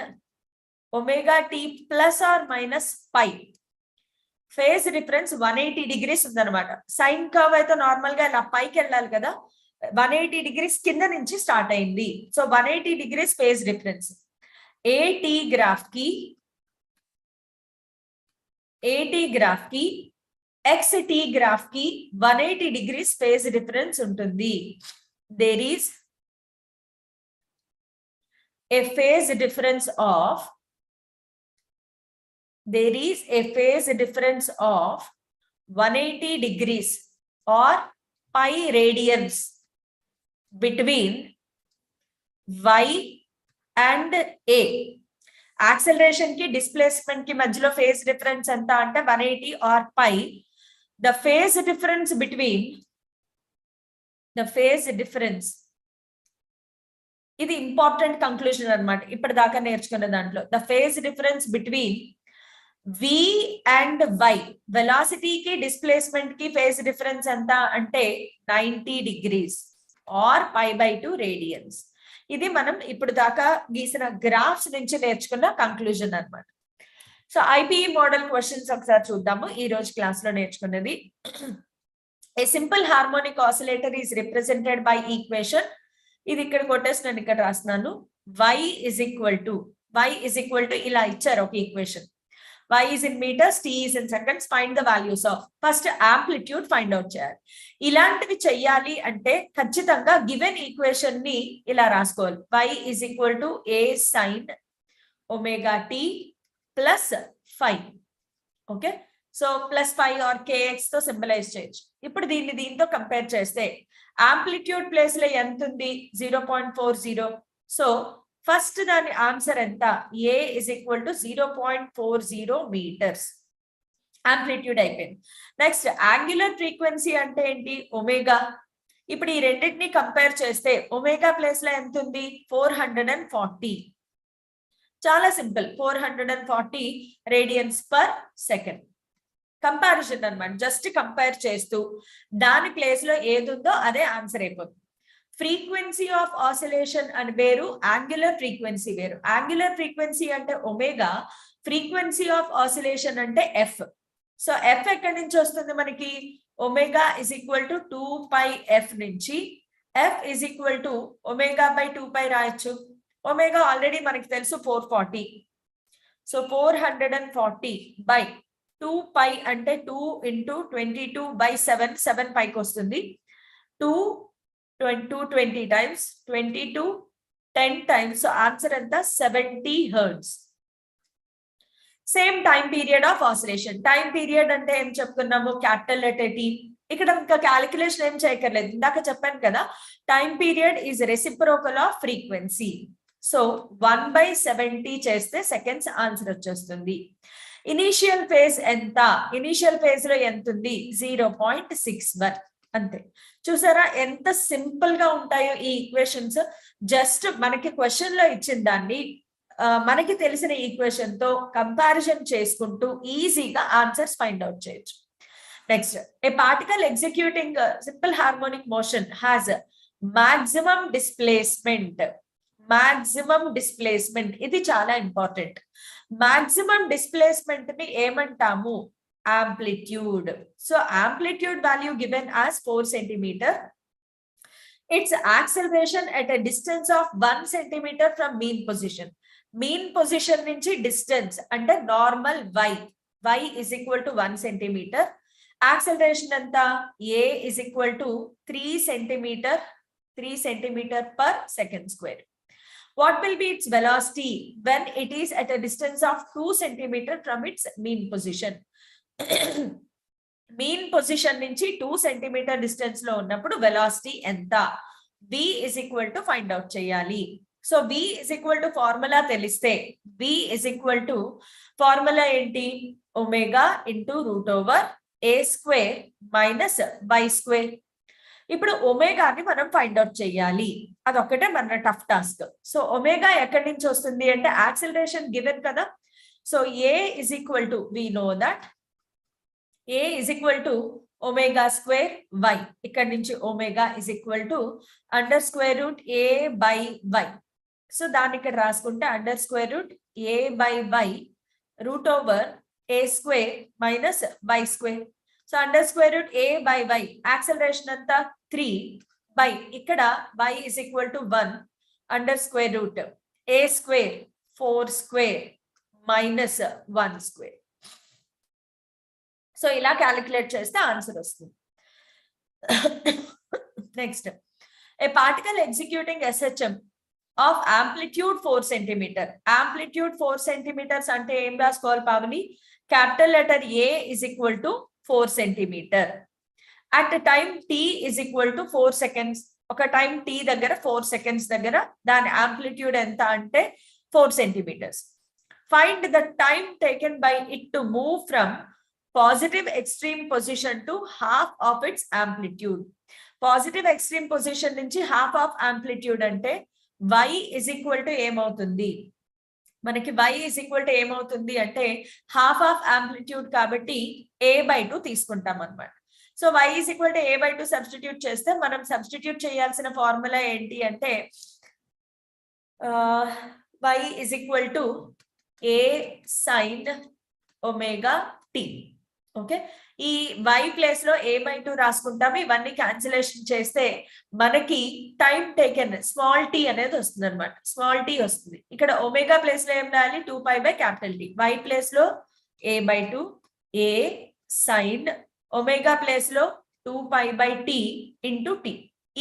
omega t plus or minus pi. Phase difference 180 degrees ఉందన్నమాట. సైన్ కర్వ్ అయితే నార్మల్ గా ఇలా పైకి వెళ్ళాలి కదా, 180 degrees కింద నుంచి స్టార్ట్ అయింది. So 180 degrees phase difference. A t graph కి XT గ్రాఫ్ కి 180 degrees ఫేజ్ డిఫరెన్స్ ఉంటుంది. There is a phase difference of 180 degrees or pi radians between y and a. Acceleration కి డిస్ప్లేస్మెంట్ కి మధ్యలో ఫేజ్ డిఫరెన్స్ ఎంత అంటే 180 or pi. The phase difference ఇది important conclusion అన్నమాట ఇప్పటిదాకా నేర్చుకున్న దాంట్లో. The phase difference between v and y, వెలాసిటీకి డిస్ప్లేస్మెంట్ కి ఫేజ్ డిఫరెన్స్ ఎంత అంటే 90 degrees or pi/2 రేడియన్స్. ఇది మనం ఇప్పుడు దాకా గీసిన గ్రాఫ్స్ నుంచి నేర్చుకున్న కంక్లూజన్ అన్నమాట. సో ఐపీఈ మోడల్ క్వశ్చన్స్ ఒకసారి చూద్దాము ఈ రోజు క్లాస్ లో నేర్చుకున్నది. ఏ simple harmonic oscillator is represented by equation. ఇది ఇక్కడ కొట్టేసి నేను ఇక్కడ రాస్తున్నాను. y is equal to ఇలా ఇచ్చారు ఒక equation. y is in meters, t is in seconds. Find the values of first amplitude find out చేయాలి. ఇలాంటివి చెయ్యాలి అంటే ఖచ్చితంగా గివెన్ ఈక్వేషన్ ని ఇలా రాసుకోవాలి. y is equal to a sin omega t plus phi. Okay, so plus 5 or kx తో symbolize చేయొచ్చు. ఇప్పుడు దీంతో కంపేర్ చేస్తే ఆంప్లిట్యూడ్ ప్లేస్ లో ఎంత ఉంది? 0.40. సో ఫస్ట్ దాని ఆన్సర్ ఎంత? a is equal to 0.40 meters. Amplitude అయిపోయింది. నెక్స్ట్ యాంగులర్ ఫ్రీక్వెన్సీ అంటే ఏంటి? ఒమేగా. ఇప్పుడు ఈ రెండింటిని కంపేర్ చేస్తే ఒమేగా ప్లేస్ లో ఎంత ఉంది? 440. చాలా simple, 440 radians per second. Comparison అన్నమాట, జస్ట్ కంపేర్ చేస్తూ దాని ప్లేస్ లో ఏది ఉందో అదే ఆన్సర్ అయిపోతుంది. ఫ్రీక్వెన్సీ ఆఫ్ ఆసిలేషన్ అని వేరు, యాంగులర్ ఫ్రీక్వెన్సీ వేరు. యాంగులర్ ఫ్రీక్వెన్సీ అంటే ఒమేగా, ఫ్రీక్వెన్సీ ఆఫ్ ఆసిలేషన్ అంటే ఎఫ్. సో ఎఫ్ ఎక్కడి నుంచి వస్తుంది మనకి? Omega is equal to 2πf నుంచి ఎఫ్ ఇస్ ఈక్వల్ టు ఒమేగా/2π రాయొచ్చు. ఒమేగా ఆల్రెడీ మనకి తెలుసు 440. సో 440/2π అంటే 2 × 22/7, 7 పైకి వస్తుంది. 220 times 22 10 times. సో ఆన్సర్ ఎంత? 70 Hz. Same time period of oscillation. Time period అంటే ఏం చెప్పుకున్నాము? Capital letter T. ఇక్కడ ఇంకా క్యాలిక్యులేషన్ ఏం చేయక్కర్లేదు, ఇందాక చెప్పాను కదా. Time period is reciprocal off frequency. So 1/70 చేస్తే సెకండ్స్ ఆన్సర్ వచ్చేస్తుంది. ఇనీషియల్ ఫేజ్ ఎంత? ఇనీషియల్ ఫేజ్ లో ఎంత ఉంది? 0.61. అంతే. చూసారా ఎంత సింపుల్ గా ఉంటాయో ఈ ఈక్వేషన్స్. జస్ట్ మనకి క్వశ్చన్ లో ఇచ్చిన దాన్ని మనకి తెలిసిన ఈక్వేషన్ తో కంపారిజన్ చేసుకుంటూ ఈజీగా ఆన్సర్స్ ఫైండ్ అవుట్ చేయొచ్చు. Next, a particle executing simple harmonic motion has maximum displacement. ఇది చాలా ఇంపార్టెంట్. మాక్సిమం డిస్ప్లేస్మెంట్ ని ఏమంటాము? amplitude. So amplitude value given as 4 centimeter. Its acceleration at a distance of 1 centimeter from mean position. Mean position నుంచి distance అంటే normal y is equal to 1 centimeter. Acceleration ఎంత? a is equal to 3 centimeter 3 centimeter per second square. What will be its velocity when it is at a distance of 2 centimeter from its mean position? Mean position నుంచి 2 centimetre distance లో ఉన్నప్పుడు velocity ఎంత? v is equal to find out చేయాలి. So v is equal to formula తెలిస్తే v is equal to formula ఏంటి? Omega into root over a square minus y square. ఇప్పుడు ఒమేగాని మనం ఫైండ్ అవుట్ చేయాలి, అదొక్కటే మన టఫ్ టాస్క్. సో ఒమేగా ఎక్కడి నుంచి వస్తుంది అంటే యాక్సిలరేషన్ గివెన్ కదా. So a is equal to we know that a is equal to omega square y. ikkadi nunchi omega is equal to under square root a by y. So danni ikkada raskunte under square root a by y root over a square minus y square. So under square root a by y acceleration anta 3 by ikkada y is equal to 1 under square root a square 4 square minus 1 square. So ఇలా calculate చేస్తే answer వస్తుంది. Next, a particle executing SHM of amplitude 4 centimeter. Amplitude 4 centimeters అంటే ఏం రాసుకోవాలి Pavani? Capital letter A is equal to 4 centimeter. At time T is equal to 4 seconds. ఒక time T దగ్గర 4 seconds దగ్గర దాని ఆంప్లిట్యూడ్ ఎంత అంటే 4 centimeters. Find the time taken by it to move from positive extreme position to half of its amplitude. Positive extreme position నుంచి half of amplitude అంటే y is equal to ఏమవుతుంది మనకి? y is equal to ఏమవుతుంది అంటే half of amplitude కాబట్టి a/2 తీసుకుంటాం అన్నమాట. So y is equal to a/2 substitute చేస్తే మనం సబ్స్టిట్యూట్ చేయాల్సిన ఫార్ములా ఏంటి అంటే y is equal to a sin omega t. Okay, ఈ y ప్లేస్ లో a/2 రాసుకుంటాము. ఇవన్నీ క్యాన్సిలేషన్ చేస్తే మనకి టైం టేకెన్ స్మాల్ t అనేది వస్తుంది అనమాట. స్మాల్ t వస్తుంది. ఇక్కడ ఒమేగా ప్లేస్ లో ఏం రాయాలి? 2π/T. y ప్లేస్ లో a/2 a sin omega place లో 2π/T ఇంటూ t.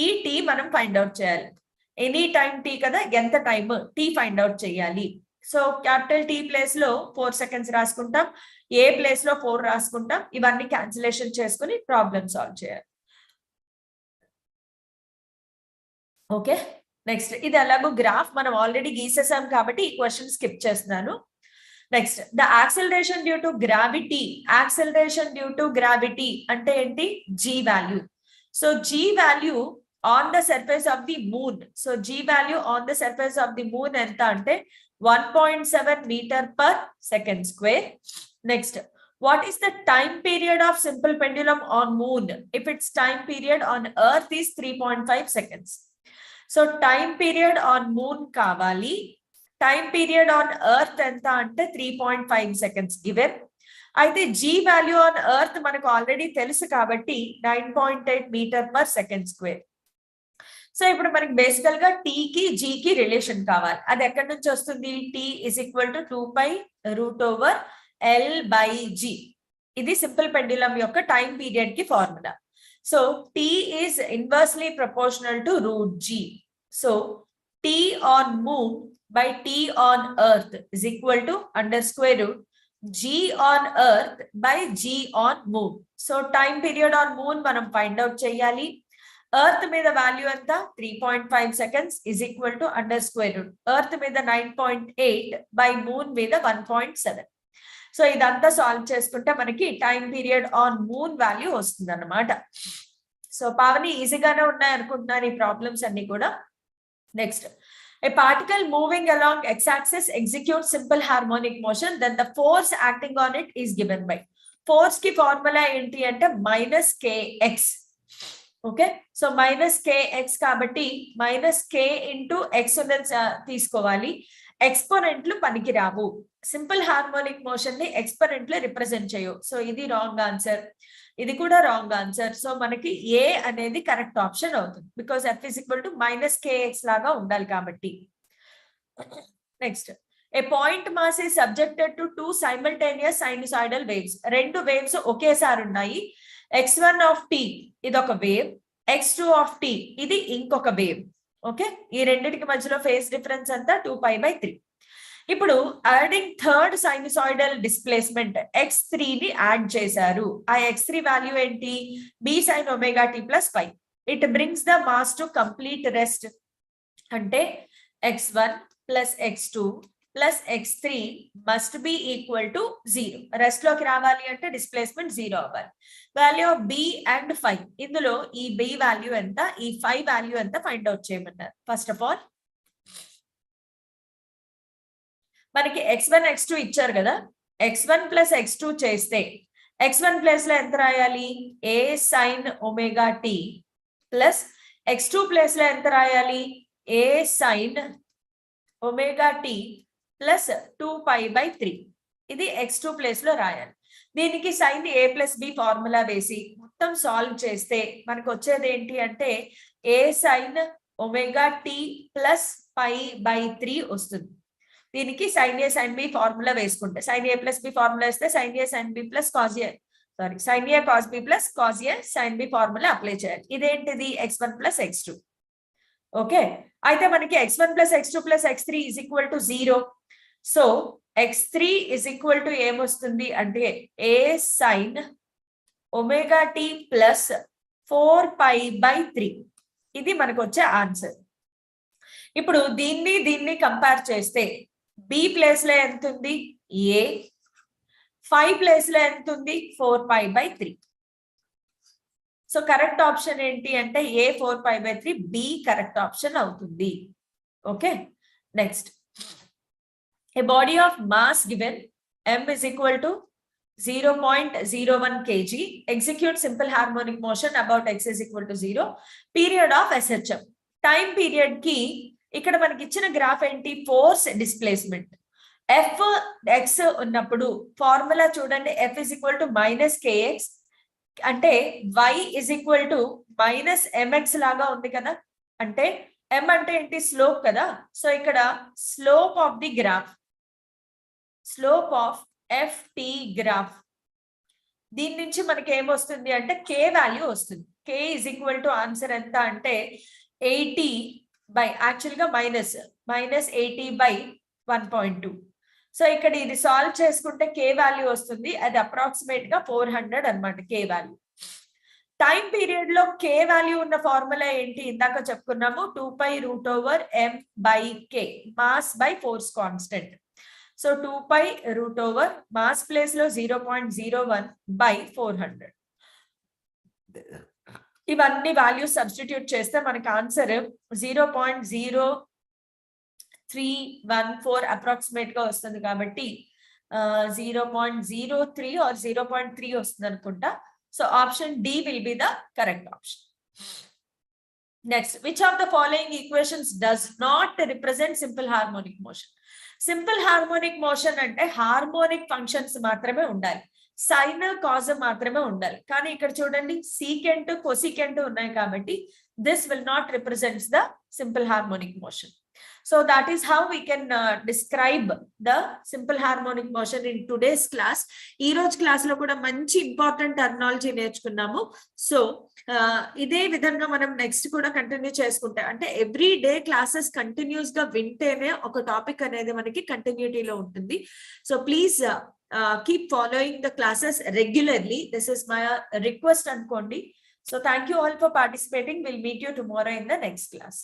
ఈ t మనం ఫైండ్ అవుట్ చేయాలి. ఎనీ టైం t కదా, ఎంత టైం t ఫైండ్ అవుట్ చేయాలి. సో క్యాపిటల్ T ప్లేస్ లో 4 seconds రాసుకుంటాం, ఏ ప్లేస్ లో 4 రాసుకుంటాం. ఇవన్నీ క్యాన్సిలేషన్ చేసుకుని ప్రాబ్లమ్ సాల్వ్ చేయాలి. ఓకే, నెక్స్ట్, ఇది అలాగో గ్రాఫ్ మనం ఆల్రెడీ గీసేసాం కాబట్టి ఈ క్వశ్చన్ స్కిప్ చేస్తున్నాను. Next, the acceleration due to gravity. Acceleration due to gravity అంటే ఏంటి? g value. So g value on the surface of the moon. So g value on the surface of the moon ఎంత అంటే 1.7 meter per second square. Next, what is the time period of simple pendulum on moon if its time period on earth is 3.5 seconds? So time period on moon kavali, time period on earth enta ante 3.5 seconds given. అయితే g value on earth మనకు already తెలుసు కాబట్టి 9.8 meter per second square. So ఇప్పుడు మనకి బేసికల్ గా t కి g కి రిలేషన్ కావాలి. అది ఎక్కడి నుంచి వస్తుంది? t is equal to 2π√L/g. ఇది సింపుల్ పెండ్యులం యొక్క టైం పీరియడ్ కి formula. So t is inversely proportional to √g. So t on moon by t on earth is equal to under square root g on earth by g on moon. So time period on moon మనం find out చేయాలి. Earth మీద value ఎంత? 3.5 seconds is equal to under square root earth మీద 9.8 by moon మీద 1.7. So ఇదంతా solve చేసుకుంటే మనకి time period on moon value వస్తుంది అన్నమాట. సో పావని ఈజీగానే ఉన్నాయి అనుకుంటున్నాను ఈ ప్రాబ్లమ్స్ అన్ని కూడా. Next, a particle moving along x-axis executes simple harmonic motion, then the force acting on it is given by. Force ki formula enti ante minus kx. Okay, so minus kx kabatti minus k into x తీసుకోవాలి. ఎక్స్పోనెంట్లు పనికి రావు. Simple harmonic motion ని exponent లో represent చేయవు. So ఇది wrong answer, ఇది కూడా wrong answer. So మనకి ఏ అనేది కరెక్ట్ ఆప్షన్ అవుతుంది, because f is equal to minus kx లాగా ఉండాలి కాబట్టి. Next, a point mass is subjected to two simultaneous sinusoidal waves. రెండు వేవ్స్ ఒకేసారి ఉన్నాయి. x1 of t ఇది ఒక వేవ్, x2 of t ఇది ఇంకొక వేవ్. ఓకే, ఈ రెండింటికి మధ్యలో ఫేజ్ డిఫరెన్స్ అంతా 2π/3. ఇప్పుడు adding third sinusoidal displacement x3 ని యాడ్ చేశారు. ఆ x3 వాల్యూ ఏంటి? b sin omega t plus π. It brings the mass to complete rest. అంటే x1 plus x2 plus x3 must be equal to 0. Rest లోకి రావాలి అంటే డిస్ప్లేస్మెంట్ 0 అవ్వాలి. Value of b and φ, ఇందులో ఈ b వాల్యూ ఎంత, ఈ φ వాల్యూ ఎంత ఫైండ్ అవుట్ చేయమన్నారు. ఫస్ట్ ఆఫ్ ఆల్ మనకి x1 x2 ఇచ్చారు కదా, x1 plus x2 చేస్తే x1 ప్లేస్ లో ఎంత రాయాలి? a sin omega t plus x2 place లో ఎంత రాయాలి? a sin omega t plus 2π/3. ఇది x2 ప్లేస్ లో రాయాలి. దీనికి sin a plus b formula వేసి మొత్తం సాల్వ్ చేస్తే మనకు వచ్చేది ఏంటి అంటే a sin omega t plus π/3 వస్తుంది. దీనికి sin a sin b formula వేసుకుంటే sin a plus b formula వేస్తే sin a sin b plus cos a sin a cos b plus cos a sin b formula apply చేయాలి. ఇదేంటిది? x1 plus x2. ఓకే, అయితే మనకి x1 plus x2 plus x3 is equal to 0. So x3 is equal to ఏమొస్తుంది అంటే a sin omega t plus 4π/3. ఇది మనకు వచ్చే ఆన్సర్. ఇప్పుడు దీన్ని కంపేర్ చేస్తే b ప్లేస్ లో ఎంత ఉంది? a. 5 ప్లేస్ లో ఎంత ఉంది? 4π/3. సో కరెక్ట్ ఆప్షన్ ఏంటి అంటే a 4π/3, b కరెక్ట్ ఆప్షన్ అవుతుంది. Okay, next. A body of mass given m is equal to 0.01 kg execute simple harmonic motion about x is equal to 0. Period of SHM. Time period కి ఇక్కడ మనకి ఇచ్చిన graph ఏంటి? Force displacement. F X ఉన్నప్పుడు formula చూడండి, F is equal to -kx అంటే y is equal to -mx లాగా ఉంది కదా. అంటే m అంటే ఏంటి? స్లోప్ కదా. సో ఇక్కడ slope of the graph, slope of ft graph, దీని నుంచి మనకి ఏమొస్తుంది అంటే k వాల్యూ వస్తుంది. k is equal to answer ఎంత అంటే 80 బై యాక్చువల్ గా -80/1.2. సో ఇక్కడ ఇది సాల్వ్ చేసుకుంటే k వాల్యూ వస్తుంది, అది అప్రాక్సిమేట్ గా 400 అన్నమాట k వాల్యూ. టైం పీరియడ్ లో k వాల్యూ ఉన్న ఫార్ములా ఏంటి? ఇందాక చెప్పుకున్నాము 2π√m/k, mass by force constant. So 2π√, mass place లో 0.01/400. ఇవన్నీ వాల్యూస్ సబ్స్టిట్యూట్ చేస్తే మనకి ఆన్సర్ 0.0314 అప్రాక్సిమేట్ గా వస్తుంది. కాబట్టి 0.03 ఆర్ 0.3 వస్తుంది అనుకుంటా. So option D will be the correct option. Next, which of the following equations does not represent simple harmonic motion? Simple harmonic motion అంటే హార్మోనిక్ ఫంక్షన్స్ మాత్రమే ఉండాలి, సైన్ కాజ్ మాత్రమే ఉండాలి. కానీ ఇక్కడ చూడండి సీకెంట్ కొసీకెంట్ ఉన్నాయి కాబట్టి this will not represents the simple harmonic motion. So that is how we can describe the simple harmonic motion in today's class. ఈ రోజు క్లాస్ లో కూడా మంచి ఇంపార్టెంట్ టెర్మినాలజీ నేర్చుకున్నాము. సో ఇదే విధంగా మనం నెక్స్ట్ కూడా కంటిన్యూ చేసుకుంటే, అంటే ఎవ్రీ డే క్లాసెస్ కంటిన్యూస్ గా వింటేనే ఒక టాపిక్ అనేది మనకి కంటిన్యూటీలో ఉంటుంది. So please keep following the classes regularly. This is my request అనుకోండి. So thank you all for participating. We'll meet you tomorrow in the next class.